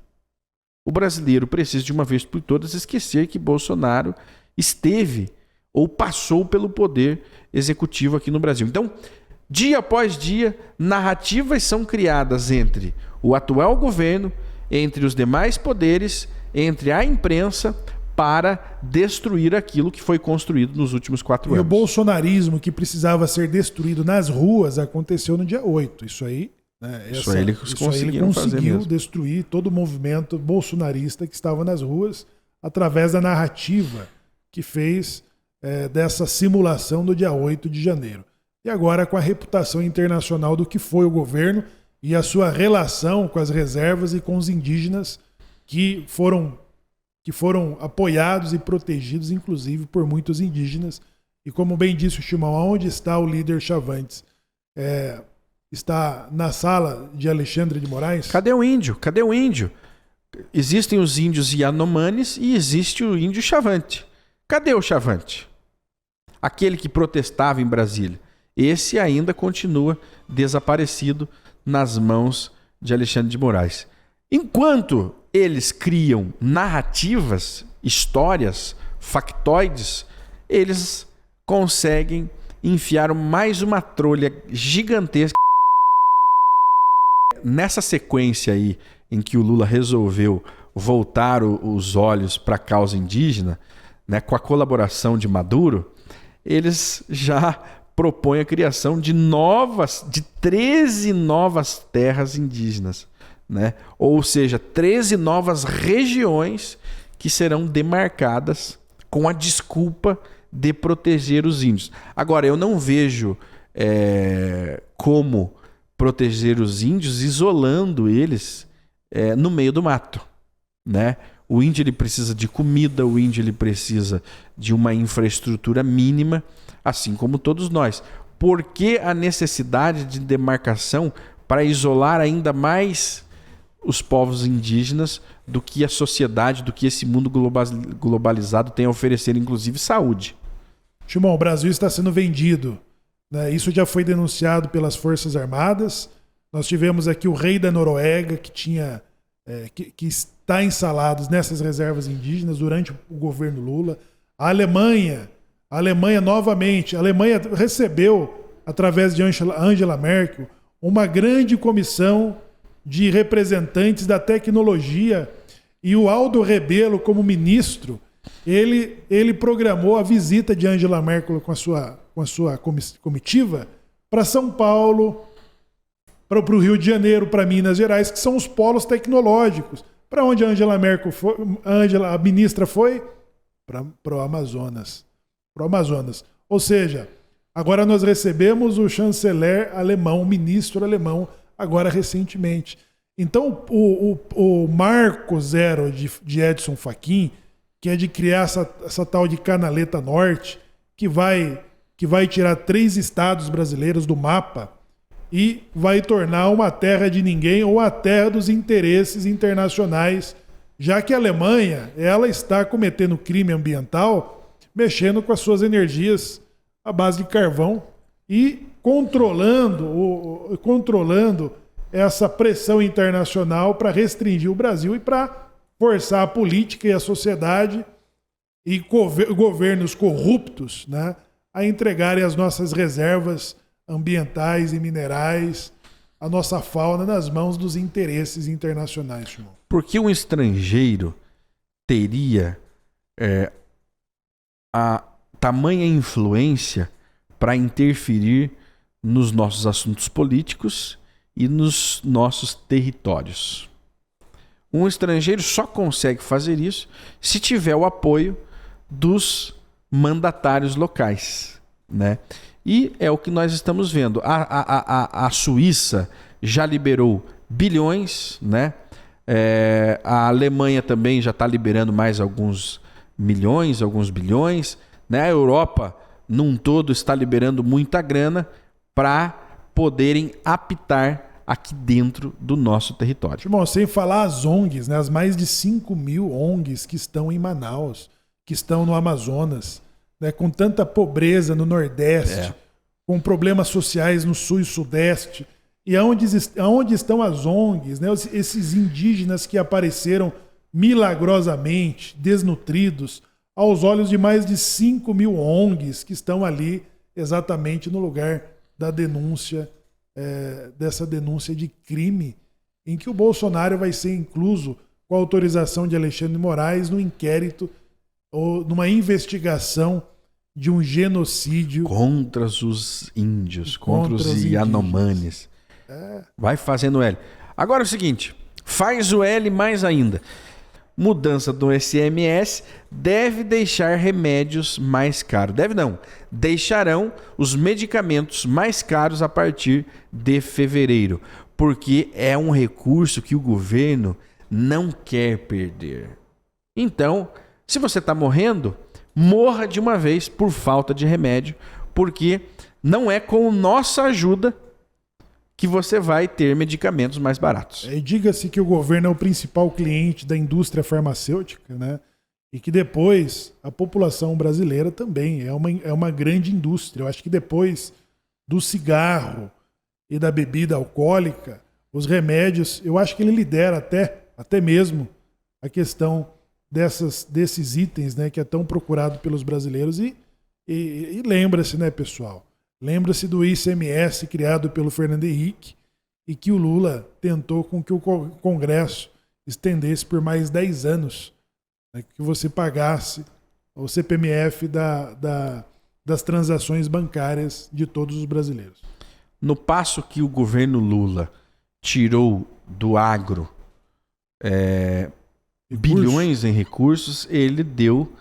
O brasileiro precisa, de uma vez por todas, esquecer que Bolsonaro esteve ou passou pelo poder executivo aqui no Brasil. Então, dia após dia, narrativas são criadas entre o atual governo, entre os demais poderes, entre a imprensa, para destruir aquilo que foi construído nos últimos 4 anos. E o bolsonarismo que precisava ser destruído nas ruas aconteceu no dia 8. Isso aí, né, ele conseguiu destruir todo o movimento bolsonarista que estava nas ruas através da narrativa que fez dessa simulação do dia 8 de janeiro. E agora com a reputação internacional do que foi o governo e a sua relação com as reservas e com os indígenas que foram apoiados e protegidos, inclusive, por muitos indígenas. E como bem disse o Chimão, onde está o líder Chavantes? Está na sala de Alexandre de Moraes? Cadê o índio? Cadê o índio? Existem os índios Yanomamis e existe o índio Chavante. Cadê o Chavante? Aquele que protestava em Brasília. Esse ainda continua desaparecido nas mãos de Alexandre de Moraes. Enquanto eles criam narrativas, histórias, factoides, eles conseguem enfiar mais uma trolha gigantesca. Nessa sequência aí, em que o Lula resolveu voltar os olhos para a causa indígena, né, com a colaboração de Maduro, eles já propõem a criação de 13 novas terras indígenas. Né? Ou seja, 13 novas regiões que serão demarcadas com a desculpa de proteger os índios. Agora, eu não vejo como proteger os índios isolando eles no meio do mato. Né? O índio ele precisa de comida, o índio ele precisa de uma infraestrutura mínima, assim como todos nós. Por que a necessidade de demarcação para isolar ainda mais os povos indígenas do que a sociedade, do que esse mundo globalizado tem a oferecer, inclusive saúde? Chimão, o Brasil está sendo vendido, né? Isso já foi denunciado pelas Forças Armadas. Nós tivemos aqui o rei da Noruega, que está instalado nessas reservas indígenas durante o governo Lula. A Alemanha novamente, a Alemanha recebeu, através de Angela Merkel, uma grande comissão de representantes da tecnologia, e o Aldo Rebelo, como ministro, ele programou a visita de Angela Merkel com a sua comitiva para São Paulo, para o Rio de Janeiro, para Minas Gerais, que são os polos tecnológicos. Para onde a Angela Merkel foi, a ministra foi? Para o Amazonas. Ou seja, agora nós recebemos o chanceler alemão, o ministro alemão, agora recentemente. Então, o marco zero de Edson Fachin, que é de criar essa tal de Canaleta Norte, que vai tirar 3 estados brasileiros do mapa, e vai tornar uma terra de ninguém ou a terra dos interesses internacionais, já que a Alemanha ela está cometendo crime ambiental, mexendo com as suas energias à base de carvão e controlando essa pressão internacional para restringir o Brasil e para forçar a política e a sociedade e governos corruptos, né, a entregarem as nossas reservas ambientais e minerais, a nossa fauna nas mãos dos interesses internacionais, Simão. Por que um estrangeiro teria a tamanha influência para interferir nos nossos assuntos políticos e nos nossos territórios? Um estrangeiro só consegue fazer isso se tiver o apoio dos mandatários locais, né? E é o que nós estamos vendo. A Suíça já liberou bilhões, né? A Alemanha também já está liberando mais alguns milhões, alguns bilhões, né? A Europa, num todo, está liberando muita grana para poderem apitar aqui dentro do nosso território. Irmão, sem falar as ONGs, né? As mais de 5.000 ONGs que estão em Manaus, que estão no Amazonas, né? Com tanta pobreza no Nordeste, com problemas sociais no Sul e Sudeste. E aonde estão as ONGs, né? Esses indígenas que apareceram milagrosamente, desnutridos, aos olhos de mais de 5.000 ONGs que estão ali exatamente no lugar da denúncia, dessa denúncia de crime, em que o Bolsonaro vai ser incluso com a autorização de Alexandre de Moraes no inquérito ou numa investigação de um genocídio contra os índios, contra os Yanomamis. Vai fazendo L. Agora é o seguinte, faz o L mais ainda. Mudança do ICMS deve deixar remédios mais caros. Deve não. Deixarão os medicamentos mais caros a partir de fevereiro. Porque é um recurso que o governo não quer perder. Então, se você está morrendo, morra de uma vez por falta de remédio. Porque não é com nossa ajuda que você vai ter medicamentos mais baratos. E diga-se que o governo é o principal cliente da indústria farmacêutica, né? E que depois a população brasileira também é uma grande indústria. Eu acho que depois do cigarro e da bebida alcoólica, os remédios, eu acho que ele lidera até mesmo a questão desses itens, né, que é tão procurado pelos brasileiros. E lembra-se, né, pessoal? Lembra-se do ICMS criado pelo Fernando Henrique e que o Lula tentou com que o Congresso estendesse por mais 10 anos, né, que você pagasse o CPMF das transações bancárias de todos os brasileiros. No passo que o governo Lula tirou do agro bilhões em recursos, ele deu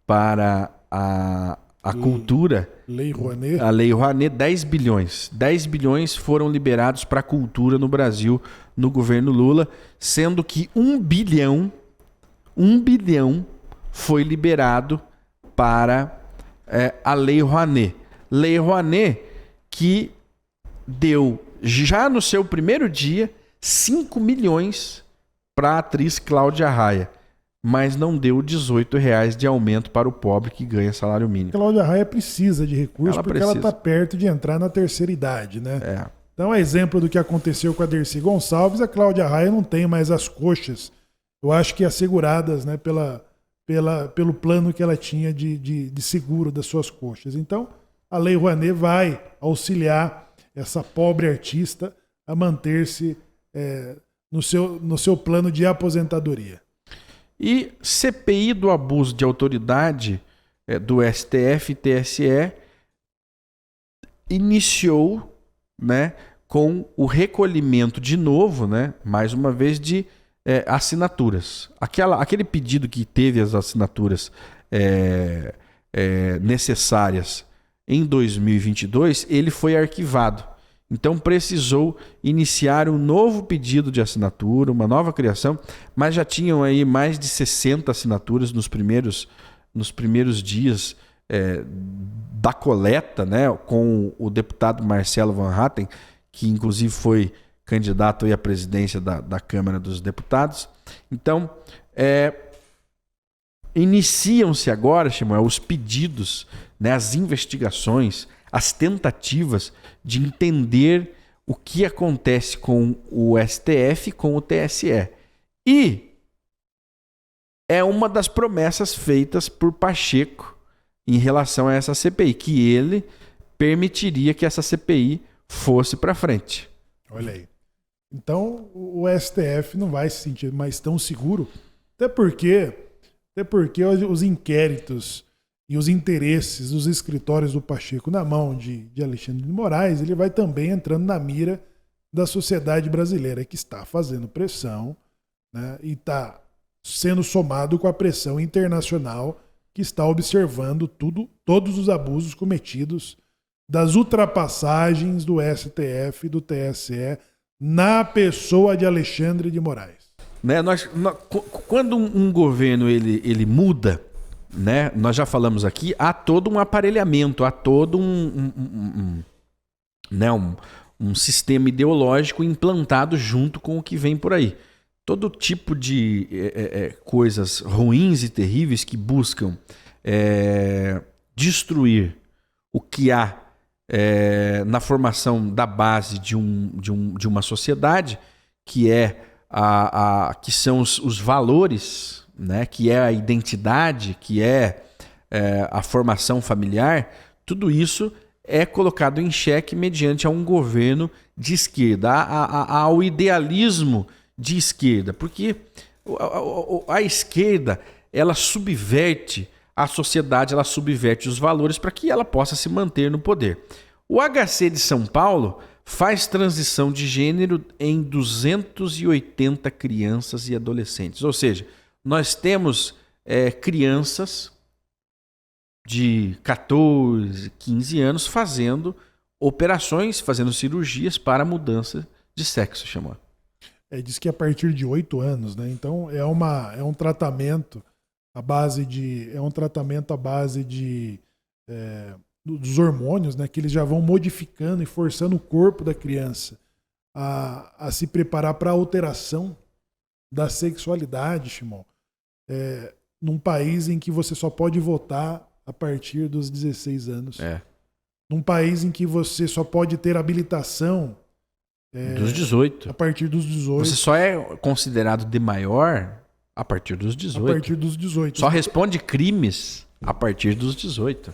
para a cultura, Lei Rouanet. A Lei Rouanet, 10 bilhões. 10 bilhões foram liberados para a cultura no Brasil, no governo Lula, sendo que 1 bilhão foi liberado para a Lei Rouanet. Lei Rouanet que deu, já no seu primeiro dia, 5 milhões para a atriz Cláudia Raia, mas não deu R$18 de aumento para o pobre que ganha salário mínimo. Cláudia Raia precisa de recursos porque ela está perto de entrar na terceira idade, né? Então, a exemplo do que aconteceu com a Dercy Gonçalves, a Cláudia Raia não tem mais as coxas, eu acho que asseguradas, né, pelo plano que ela tinha de seguro das suas coxas. Então, a Lei Rouanet vai auxiliar essa pobre artista a manter-se no seu plano de aposentadoria. E CPI do abuso de autoridade do STF e TSE iniciou, né, com o recolhimento de novo, né, mais uma vez, de assinaturas. Aquele pedido que teve as assinaturas necessárias em 2022, ele foi arquivado. Então precisou iniciar um novo pedido de assinatura, uma nova criação, mas já tinham aí mais de 60 assinaturas nos primeiros dias da coleta, né, com o deputado Marcelo Van Hatten, que inclusive foi candidato aí à presidência da Câmara dos Deputados. Então, iniciam-se agora, Samuel, os pedidos, né, as investigações, as tentativas de entender o que acontece com o STF e com o TSE. E é uma das promessas feitas por Pacheco em relação a essa CPI, que ele permitiria que essa CPI fosse para frente. Olha aí. Então, o STF não vai se sentir mais tão seguro, até porque os inquéritos e os interesses dos escritórios do Pacheco na mão de Alexandre de Moraes, ele vai também entrando na mira da sociedade brasileira, que está fazendo pressão, né, e está sendo somado com a pressão internacional que está observando todos os abusos cometidos, das ultrapassagens do STF e do TSE na pessoa de Alexandre de Moraes. Né, quando um governo ele muda, né, nós já falamos aqui, há todo um aparelhamento, há todo um sistema ideológico implantado junto com o que vem por aí. Todo tipo de coisas ruins e terríveis que buscam destruir o que há na formação da base de uma sociedade, que que são os valores, né, que é a identidade, que é a formação familiar. Tudo isso é colocado em xeque mediante a um governo de esquerda, ao idealismo de esquerda, porque a esquerda ela subverte a sociedade, ela subverte os valores para que ela possa se manter no poder. O HC de São Paulo faz transição de gênero em 280 crianças e adolescentes. Ou seja, nós temos crianças de 14, 15 anos fazendo operações, fazendo cirurgias para mudança de sexo, chamou. Diz que a partir de 8 anos, né? Então é um tratamento à base dos hormônios, né? Que eles já vão modificando e forçando o corpo da criança a se preparar para a alteração da sexualidade, Shimon. Num país em que você só pode votar a partir dos 16 anos. Num país em que você só pode ter habilitação dos 18. A partir dos 18. Você só é considerado de maior a partir dos 18. A partir dos 18. Só responde crimes a partir dos 18.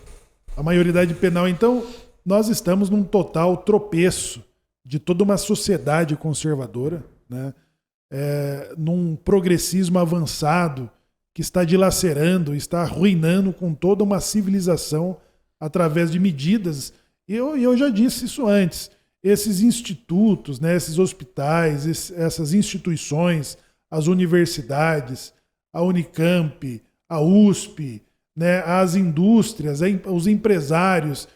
A maioridade penal, então, nós estamos num total tropeço de toda uma sociedade conservadora, né? Num progressismo avançado que está dilacerando, está arruinando com toda uma civilização através de medidas. E eu já disse isso antes. Esses institutos, né, esses hospitais, essas instituições, as universidades, a Unicamp, a USP, né, as indústrias, os empresários,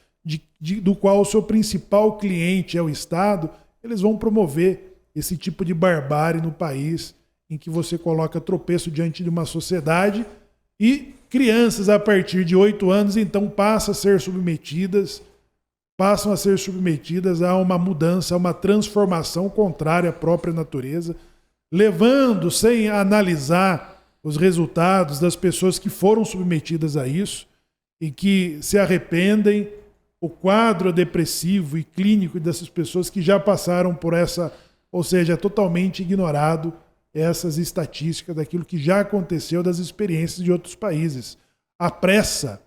do qual o seu principal cliente é o Estado, eles vão promover esse tipo de barbárie no país, em que você coloca tropeço diante de uma sociedade e crianças a partir de 8 anos, então, passam a ser submetidas a uma mudança, a uma transformação contrária à própria natureza, levando, sem analisar os resultados das pessoas que foram submetidas a isso e que se arrependem, o quadro depressivo e clínico dessas pessoas que já passaram por essa, ou seja, totalmente ignorado essas estatísticas daquilo que já aconteceu, das experiências de outros países. A pressa,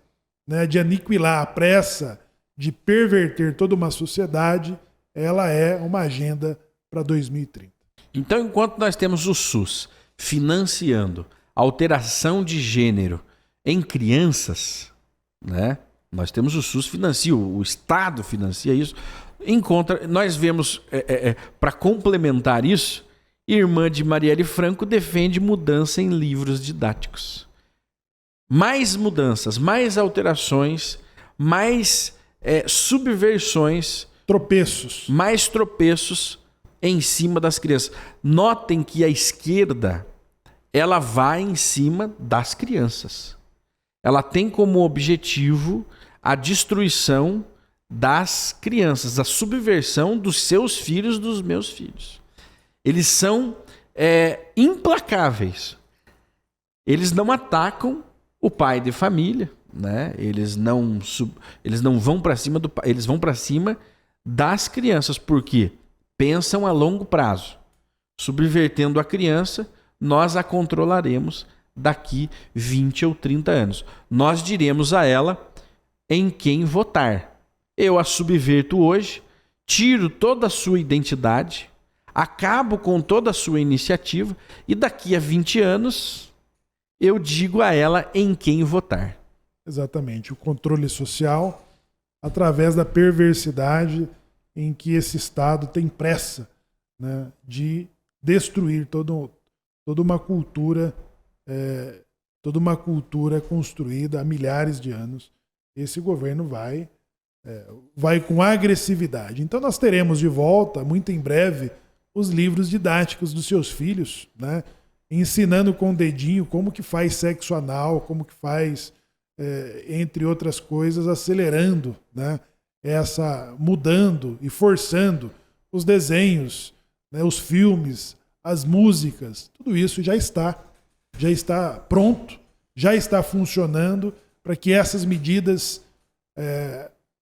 né, de aniquilar, a pressa de perverter toda uma sociedade, ela é uma agenda para 2030. Então, enquanto nós temos o SUS financiando alteração de gênero em crianças, né? Nós temos o SUS financia, o Estado financia isso. Nós vemos, para complementar isso, irmã de Marielle Franco defende mudança em livros didáticos. Mais mudanças, mais alterações, mais subversões, mais tropeços em cima das crianças. Notem que a esquerda, ela vai em cima das crianças. Ela tem como objetivo a destruição das crianças, a subversão dos seus filhos, dos meus filhos. Eles são implacáveis. Eles não atacam o pai de família, né? Eles não vão para cima do pai, eles vão para cima das crianças, porque pensam a longo prazo. Subvertendo a criança, nós a controlaremos daqui 20 ou 30 anos. Nós diremos a ela em quem votar. Eu a subverto hoje, tiro toda a sua identidade, acabo com toda a sua iniciativa e daqui a 20 anos eu digo a ela em quem votar. Exatamente. O controle social através da perversidade em que esse Estado tem pressa, né, de destruir toda uma cultura construída há milhares de anos. Esse governo vai com agressividade. Então nós teremos de volta, muito em breve, os livros didáticos dos seus filhos, né, ensinando com o dedinho como que faz sexo anal, como que faz, entre outras coisas, acelerando, né, mudando e forçando os desenhos, né, os filmes, as músicas, tudo isso já está pronto, já está funcionando para que essas medidas,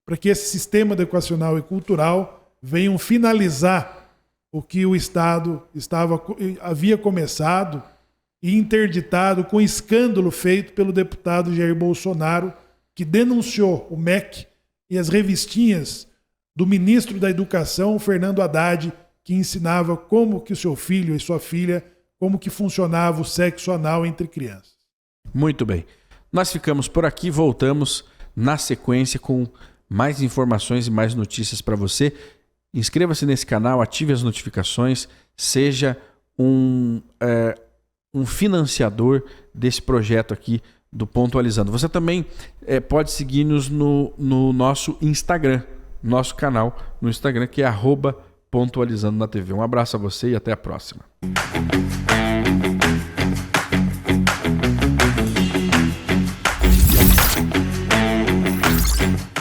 para que esse sistema educacional e cultural venham finalizar o que o Estado havia começado e interditado com escândalo feito pelo deputado Jair Bolsonaro, que denunciou o MEC e as revistinhas do ministro da Educação, Fernando Haddad, que ensinava como que o seu filho e sua filha, como que funcionava o sexo anal entre crianças. Muito bem. Nós ficamos por aqui, voltamos na sequência com mais informações e mais notícias para você. Inscreva-se nesse canal, ative as notificações, seja um financiador desse projeto aqui do Pontualizando. Você também pode seguir-nos no nosso Instagram, nosso canal no Instagram, que é @pontualizando na TV. Um abraço a você e até a próxima.